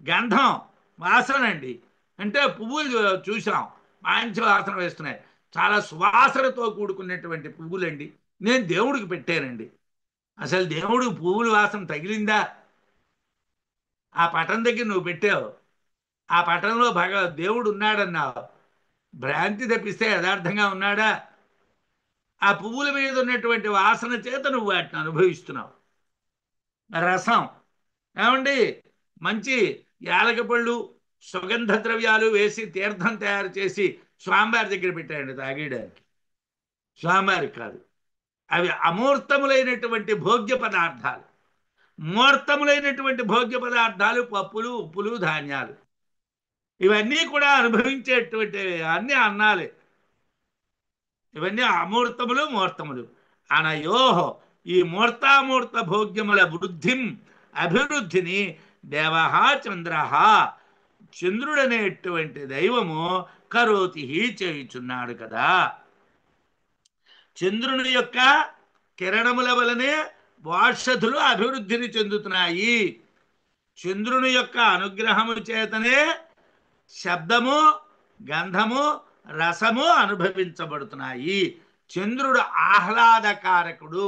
గంధం వాసన అండి. అంటే పువ్వులు చూసాం, మంచి వాసన వేస్తున్నాయి, చాలా సువాసనతో కూడుకున్నటువంటి పువ్వులండి. నేను దేవుడికి పెట్టానండి. అసలు దేవుడికి పువ్వుల వాసన తగిలిందా? ఆ పటం దగ్గర నువ్వు పెట్టావు, ఆ పటంలో దేవుడు ఉన్నాడన్నావు, భ్రాంతి తప్పిస్తే యథార్థంగా ఉన్నాడా? ఆ పువ్వుల మీద ఉన్నటువంటి వాసన చేత నువ్వు వాటిని అనుభవిస్తున్నావు. రసం ఏమండి? మంచి యాలకపళ్ళు సుగంధ ద్రవ్యాలు వేసి తీర్థం తయారు చేసి స్వామివారి దగ్గర పెట్టాయండి తాగేయడానికి. స్వామివారికి కాదు, అవి అమూర్తములైనటువంటి భోగ్య పదార్థాలు. మూర్తములైనటువంటి భోగ్య పదార్థాలు పప్పులు, ఉప్పులు, ధాన్యాలు. ఇవన్నీ కూడా అనుభవించేటువంటి అన్ని అన్నాలే. ఇవన్నీ అమూర్తములు, మూర్తములు. అనయోహో, ఈ మూర్తామూర్త భోగ్యముల వృద్ధిం, అభివృద్ధిని దేవః చంద్రః, చంద్రుడనేటువంటి దైవము కరోతి, చేయుచున్నాడు కదా. చంద్రుని యొక్క కిరణముల వలనే వాషధులు అభివృద్ధిని చెందుతున్నాయి. చంద్రుని యొక్క అనుగ్రహము చేతనే శబ్దము, గంధము, రసము అనుభవించబడుతున్నాయి. చంద్రుడు ఆహ్లాదకారకుడు,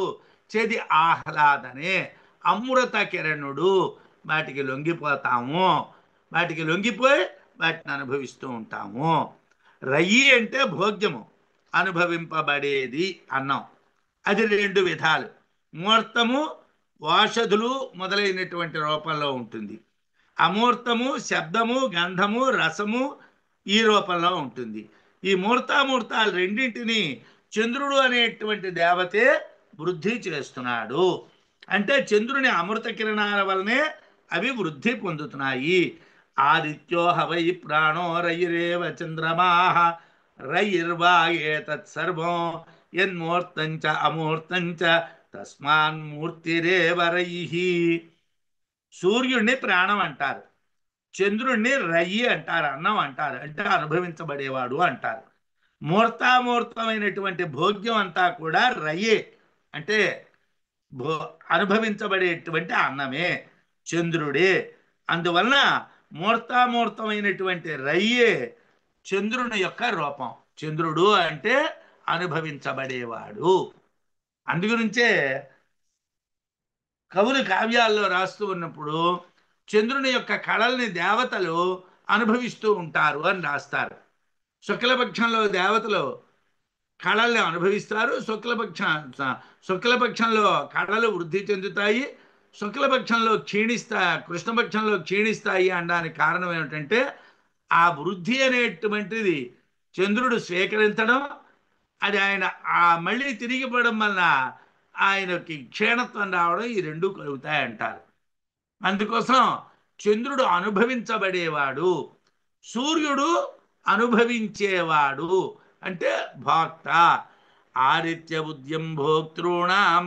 చెది ఆహ్లాదనే, అమృత కిరణుడు. వాటికి లొంగిపోతాము, వాటికి లొంగిపోయి వాటిని అనుభవిస్తూ ఉంటాము. రయ్యి అంటే భోగ్యము, అనుభవింపబడేది అన్నం. అది రెండు విధాలు. మూర్తము వాషధులు మొదలైనటువంటి రూపంలో ఉంటుంది. అమూర్తము శబ్దము, గంధము, రసము ఈ రూపంలో ఉంటుంది. ఈ మూర్తామూర్తాలు రెండింటినీ చంద్రుడు అనేటువంటి దేవతే వృద్ధి చేస్తున్నాడు. అంటే చంద్రుని అమృత కిరణాల వలనే అవి వృద్ధి పొందుతున్నాయి. ఆదిత్యో హవై ప్రాణో రయిరేవ చంద్రమా రయిర్వా ఏతత్సర్వం యన్మూర్తంచ అమూర్తంచ తస్మాన్మూర్తిరేవ రయిః. సూర్యుడిని ప్రాణం అంటారు, చంద్రుణ్ణి రయ్యి అంటారు, అన్నం అంటారు, అంటే అనుభవించబడేవాడు అంటారు. మూర్తామూర్తమైనటువంటి భోగ్యం అంతా కూడా రయ్యే, అంటే అనుభవించబడేటువంటి అన్నమే, చంద్రుడే. అందువలన మూర్తామూర్తమైనటువంటి రయ్యే చంద్రుని యొక్క రూపం. చంద్రుడు అంటే అనుభవించబడేవాడు. అందుగురించే కవులు కావ్యాల్లో రాస్తూ ఉన్నప్పుడు చంద్రుని యొక్క కళల్ని దేవతలు అనుభవిస్తూ ఉంటారు అని రాస్తారు. శుక్లపక్షంలో దేవతలు కళల్ని అనుభవిస్తారు, శుక్లపక్షంలో కళలు వృద్ధి చెందుతాయి, శుక్లపక్షంలో కృష్ణపక్షంలో క్షీణిస్తాయి అనడానికి కారణం ఏమిటంటే ఆ వృద్ధి అనేటువంటిది చంద్రుడు స్వీకరించడం, అది ఆయన మళ్ళీ తిరిగి పడడం వలన ఆయనకి క్షీణత్వం రావడం, ఈ రెండు కలుగుతాయంటారు. అందుకోసం చంద్రుడు అనుభవించబడేవాడు, సూర్యుడు అనుభవించేవాడు, అంటే భోక్త. ఆదిత్య బుద్ధ్యం భోక్తॄణాం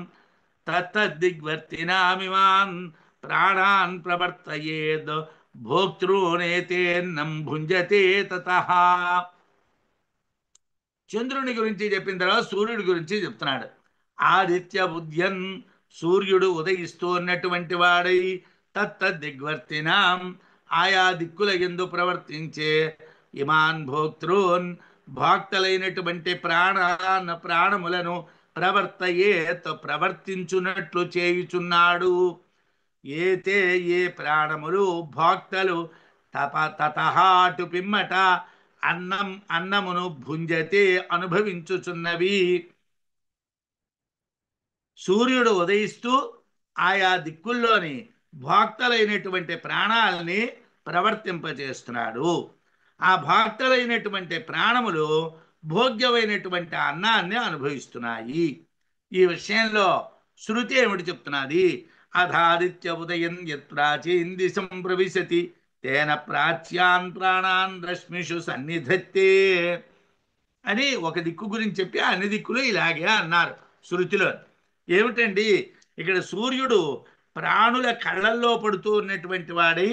తత్తద్దిగ్వర్తినామిమాన్ ప్రాణాన్ ప్రవర్తయేద్ భోక్తృనేతేన్నం భుంజతే తతః. చంద్రుని గురించి చెప్పిన తర్వాత సూర్యుడి గురించి చెప్తున్నాడు. ఆదిత్య బుద్ధ్యన్, సూర్యుడు ఉదయిస్తూ ఉన్నటువంటి వాడై, తత్తద్దిగ్వర్తినాం, ఆయా దిక్కుల యందు ప్రవర్తించే, ఇమాన్ భోక్తృన్, భోక్తలైనటువంటి ప్రాణములను ప్రవర్తయేత్, ప్రవర్తించున్నట్లు చేయుచున్నాడు. ఏతే ఏ ప్రాణములు భోక్తలు తతః అటు పిమ్మట అన్నమును భుంజతే అనుభవించుచున్నవి. సూర్యుడు ఉదయిస్తూ ఆయా దిక్కుల్లోని భోక్తలైనటువంటి ప్రాణాలని ప్రవర్తింపజేస్తున్నాడు. ఆ భోక్తలైనటువంటి ప్రాణములు భోగ్యమైనటువంటి అన్నాన్ని అనుభవిస్తున్నాయి. ఈ విషయంలో శృతి ఏమిటి చెప్తున్నది? అధాదిత్య ఉదయం యత్ప్రాచీన్ దిశం ప్రవిశతి తేన ప్రాచ్యాన్ ప్రాణాన్ రశ్మిషు సన్నిధత్తే అని ఒక దిక్కు గురించి చెప్పి అన్ని దిక్కులు ఇలాగే అన్నారు. శృతిలో. ఏమిటండి ఇక్కడ సూర్యుడు ప్రాణుల కళ్ళల్లో పడుతూ ఉన్నటువంటి వాడై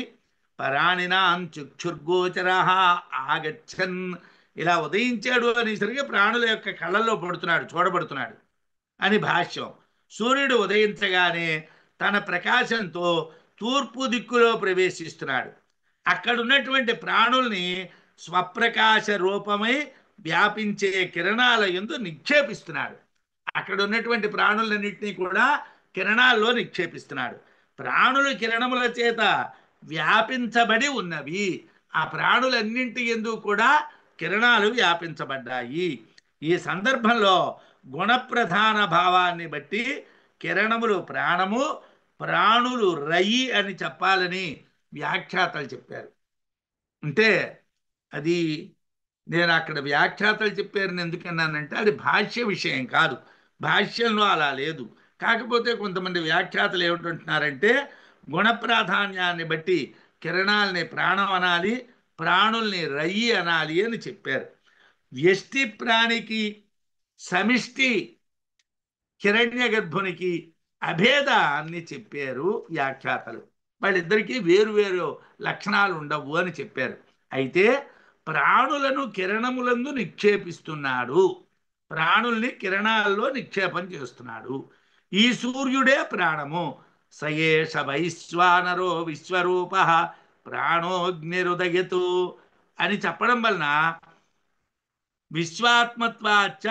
పరాణినాం చక్షుర్గోచర ఆగచ్చన్, ఇలా ఉదయించాడు అనేసరికి ప్రాణుల యొక్క కళ్ళల్లో పడుతున్నాడు, చూడబడుతున్నాడు అని భాష్యం. సూర్యుడు ఉదయించగానే తన ప్రకాశంతో తూర్పు దిక్కులో ప్రవేశిస్తున్నాడు. అక్కడ ఉన్నటువంటి ప్రాణుల్ని స్వప్రకాశ రూపమై వ్యాపించే కిరణాల యందు నిక్షేపిస్తున్నాడు. అక్కడ ఉన్నటువంటి ప్రాణులన్నింటినీ కూడా కిరణాల్లో నిక్షేపిస్తున్నాడు. ప్రాణులు కిరణముల చేత వ్యాపించబడి ఉన్నవి. ఆ ప్రాణులన్నింటి యందు కూడా కిరణాలు వ్యాపించబడ్డాయి. ఈ సందర్భంలో గుణప్రధాన భావాన్ని బట్టి కిరణములు ప్రాణము, ప్రాణులు రయి అని చెప్పాలని వ్యాఖ్యాతలు చెప్పారు. అంటే అది నేను అక్కడ వ్యాఖ్యాతలు చెప్పారని ఎందుకన్నానంటే అది భాష్య విషయం కాదు, భాష్యంలో అలా లేదు. కాకపోతే కొంతమంది వ్యాఖ్యాతలు ఏమిటంటున్నారంటే గుణప్రాధాన్యాన్ని బట్టి కిరణాలని ప్రాణం అనాలి, ప్రాణుల్ని రయ్యి అనాలి అని చెప్పారు. వ్యష్టి ప్రాణికి సమిష్టి హిరణ్య గర్భునికి అభేదాన్ని చెప్పారు వ్యాఖ్యాతలు. వాళ్ళిద్దరికీ వేరు లక్షణాలు ఉండవు అని చెప్పారు. అయితే ప్రాణులను కిరణములందు నిక్షేపిస్తున్నాడు, ప్రాణుల్ని కిరణాల్లో నిక్షేపం చేస్తున్నాడు. ఈ సూర్యుడే ప్రాణము. సయేష వైశ్వానరో విశ్వరూప ప్రాణోగ్నిరుదయతు అని చెప్పడం వలన విశ్వాత్మత్వాచ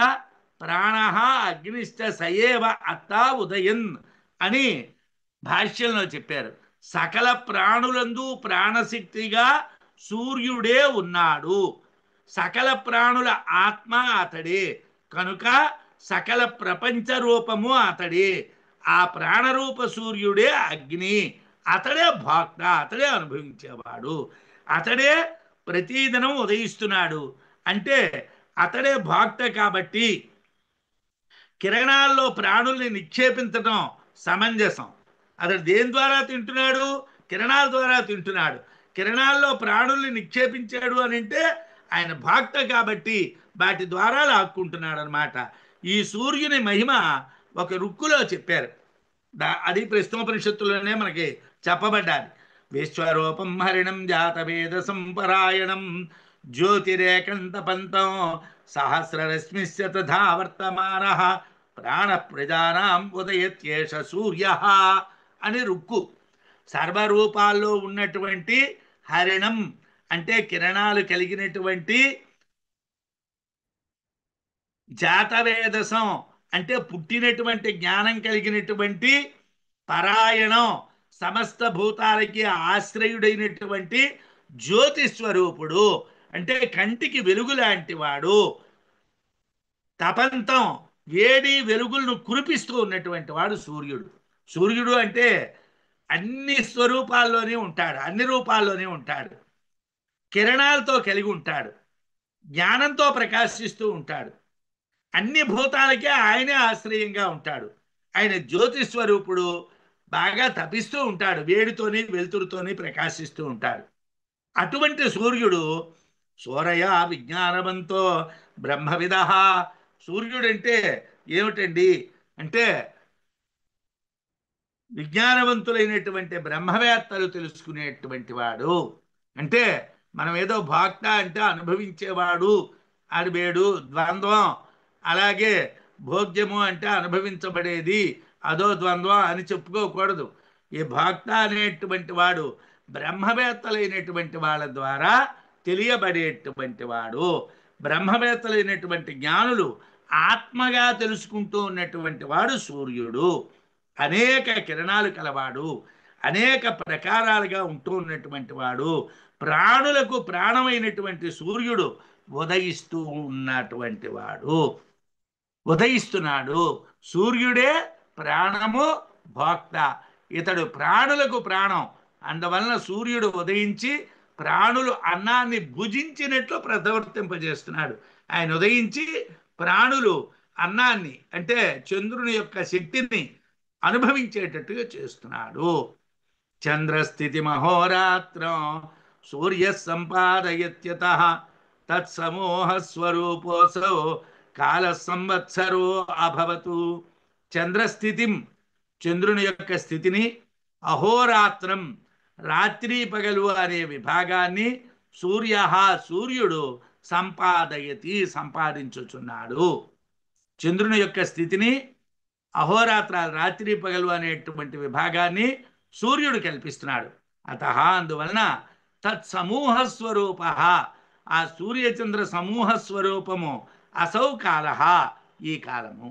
ప్రాణ అగ్నిశ్చ సయేవ అత్తా ఉదయన్ అని భాష్యంలో చెప్పారు. సకల ప్రాణులందు ప్రాణశక్తిగా సూర్యుడే ఉన్నాడు. సకల ప్రాణుల ఆత్మ అతడే కనుక సకల ప్రపంచ రూపము అతడే. ఆ ప్రాణరూప సూర్యుడే అగ్ని, అతడే భోక్త, అతడే అనుభవించేవాడు, అతడే ప్రతిదినం ఉదయిస్తున్నాడు. అంటే అతడే భోక్త కాబట్టి కిరణాల్లో ప్రాణుల్ని నిక్షేపించడం సమంజసం. అతడు దేని ద్వారా తింటున్నాడు? కిరణాల ద్వారా తింటున్నాడు. కిరణాల్లో ప్రాణుల్ని నిక్షేపించాడు అని అంటే ఆయన భక్త కాబట్టి వాటి ద్వారా లాక్కుంటున్నాడు అనమాట. ఈ సూర్యుని మహిమ ఒక రుక్కులో చెప్పారు. అది ప్రశ్నోపనిషత్తులోనే మనకి చెప్పబడ్డాది. విశ్వరూపం హరిణం జాతవేద సంపరాయణం జ్యోతిరేకంతపంతం సహస్రరశ్మిస్య తథా వర్తమానః ప్రాణ ప్రజానాం ఉదయత్యేష సూర్య అని రుక్కు. సర్వరూపాల్లో ఉన్నటువంటి హరిణం అంటే కిరణాలు కలిగినటువంటి, జాతవేదసం అంటే పుట్టినటువంటి జ్ఞానం కలిగినటువంటి, పరాయణం సమస్త భూతాలకి ఆశ్రయుడైనటువంటి జ్యోతి స్వరూపుడు అంటే కంటికి వెలుగు లాంటి వాడు, తపంతం వేడి వెలుగులను కురిపిస్తూ ఉన్నటువంటి వాడు సూర్యుడు. సూర్యుడు అంటే అన్ని స్వరూపాల్లోనే ఉంటాడు, అన్ని రూపాల్లోనే ఉంటాడు, కిరణాలతో కలిగి ఉంటాడు, జ్ఞానంతో ప్రకాశిస్తూ ఉంటాడు, అన్ని భూతాలకే ఆయనే ఆశ్రయంగా ఉంటాడు. ఆయన జ్యోతి స్వరూపుడు, బాగా తపిస్తూ ఉంటాడు, వేడితోని వెలుతురుతోని ప్రకాశిస్తూ ఉంటాడు. అటువంటి సూర్యుడు సూరయ విజ్ఞానవంతో బ్రహ్మవిద. సూర్యుడు అంటే ఏమిటండి అంటే విజ్ఞానవంతులైనటువంటి బ్రహ్మవేత్తలు తెలుసుకునేటువంటి వాడు. అంటే మనం ఏదో భోక్త అంటే అనుభవించేవాడు అడిబేడు ద్వంద్వం, అలాగే భోగ్యము అంటే అనుభవించబడేది అదో ద్వంద్వం అని చెప్పుకోకూడదు. ఈ భోక్త అనేటువంటి వాడు బ్రహ్మవేత్తలైనటువంటి వాళ్ళ ద్వారా తెలియబడేటువంటి వాడు. బ్రహ్మవేత్తలైనటువంటి జ్ఞానులు ఆత్మగా తెలుసుకుంటూ ఉన్నటువంటి వాడు సూర్యుడు. అనేక కిరణాలు కలవాడు, అనేక ప్రకారాలుగా ఉంటూ ఉన్నటువంటి వాడు. ప్రాణులకు ప్రాణమైనటువంటి సూర్యుడు ఉదయిస్తూ ఉన్నటువంటి వాడు, ఉదయిస్తున్నాడు. సూర్యుడే ప్రాణము భోక్త, ఇతడు ప్రాణులకు ప్రాణం. అందువలన సూర్యుడు ఉదయించి ప్రాణులు అన్నాన్ని భుజించినట్లు ప్రవర్తింపజేస్తున్నాడు. ఆయన ఉదయించి ప్రాణులు అన్నాన్ని అంటే చంద్రుని యొక్క శక్తిని అనుభవించేటట్టుగా చేస్తున్నాడు. చంద్రస్థితి మహోరాత్రం సూర్య సంపాదయత్యతః తత్సమూహ స్వరూపోసౌ కాల సంవత్సరో అభవతు. చంద్రస్థితిం చంద్రుని యొక్క స్థితిని, అహోరాత్రం రాత్రి పగలు అనే విభాగాన్ని సూర్య సూర్యుడు సంపాదయతి సంపాదించుచున్నాడు. చంద్రుని యొక్క స్థితిని, అహోరాత్రాలు రాత్రి పగలు అనేటువంటి విభాగాన్ని సూర్యుడు కల్పిస్తున్నాడు. అత అందువలన తత్సమూహ స్వరూప ఆ సూర్యచంద్ర సమూహ స్వరూపము అసౌ కాల ఈ కాలము.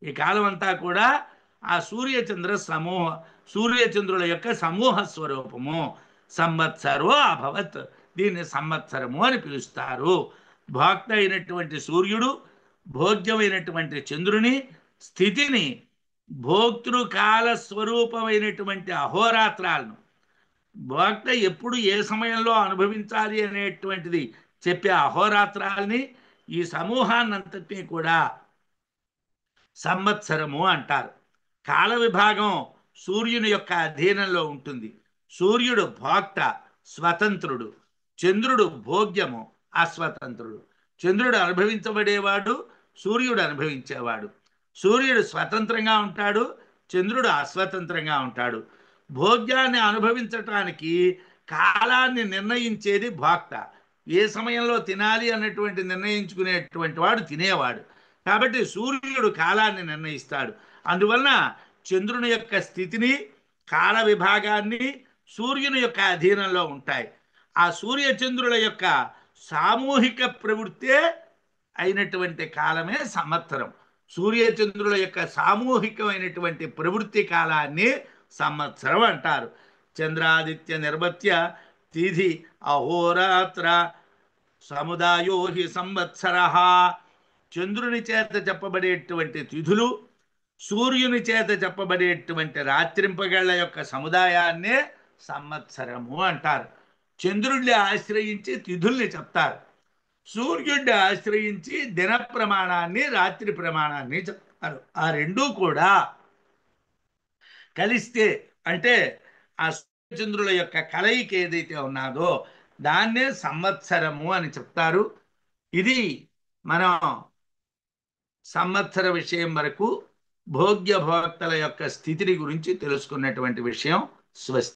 ఈ కాలం అంతా కూడా ఆ సూర్యచంద్రుల యొక్క సమూహ స్వరూపము. సంవత్సరో అభవత్, దీన్ని సంవత్సరము అని పిలుస్తారు. భోక్త అయినటువంటి సూర్యుడు భోగ్యమైనటువంటి చంద్రుని స్థితిని, భోక్తృకాల స్వరూపమైనటువంటి అహోరాత్రాలను భోక్త ఎప్పుడు ఏ సమయంలో అనుభవించాలి అనేటువంటిది చెప్పే అహోరాత్రాల్ని, ఈ సమూహాన్నంతటినీ కూడా సంవత్సరము అంటారు. కాల విభాగం సూర్యుని యొక్క అధీనంలో ఉంటుంది. సూర్యుడు భోక్త స్వతంత్రుడు, చంద్రుడు భోగ్యము అస్వతంత్రుడు. చంద్రుడు అనుభవించబడేవాడు, సూర్యుడు అనుభవించేవాడు. సూర్యుడు స్వతంత్రంగా ఉంటాడు, చంద్రుడు అస్వతంత్రంగా ఉంటాడు. భోగ్యాన్ని అనుభవించటానికి కాలాన్ని నిర్ణయించేది భోక్త. ఏ సమయంలో తినాలి అన్నటువంటి నిర్ణయించుకునేటువంటి వాడు తినేవాడు. కాబట్టి సూర్యుడు కాలాన్ని నిర్ణయిస్తాడు. అందువలన చంద్రుని యొక్క స్థితిని, కాల విభాగాన్ని సూర్యుని యొక్క అధీనంలో ఉంటాయి. ఆ సూర్యచంద్రుల యొక్క సామూహిక ప్రవృత్తే అయినటువంటి కాలమే సంవత్సరం. సూర్యచంద్రుల యొక్క సామూహికమైనటువంటి ప్రవృత్తి కాలాన్ని సంవత్సరం అంటారు. చంద్రాదిత్య నిర్మత్య తిథి అహోరాత్ర సముదాయో హి సంవత్సర. చంద్రుని చేత చెప్పబడేటువంటి తిథులు, సూర్యుని చేత చెప్పబడేటువంటి రాత్రింపగళ్ల యొక్క సముదాయాన్నే సంవత్సరము అంటారు. చంద్రుడిని ఆశ్రయించి తిథుల్ని చెప్తారు, సూర్యుడిని ఆశ్రయించి దిన ప్రమాణాన్ని రాత్రి ప్రమాణాన్ని చెప్తారు. ఆ రెండూ కూడా కలిస్తే, అంటే ఆ సూర్యచంద్రుల యొక్క కలయిక ఏదైతే ఉన్నదో దాన్నే సంవత్సరము అని చెప్తారు. ఇది మనం సంవత్సర విషయం వరకు భోగ్య భోక్తల యొక్క స్థితిని గురించి తెలుసుకున్నటువంటి విషయం. స్వస్తి.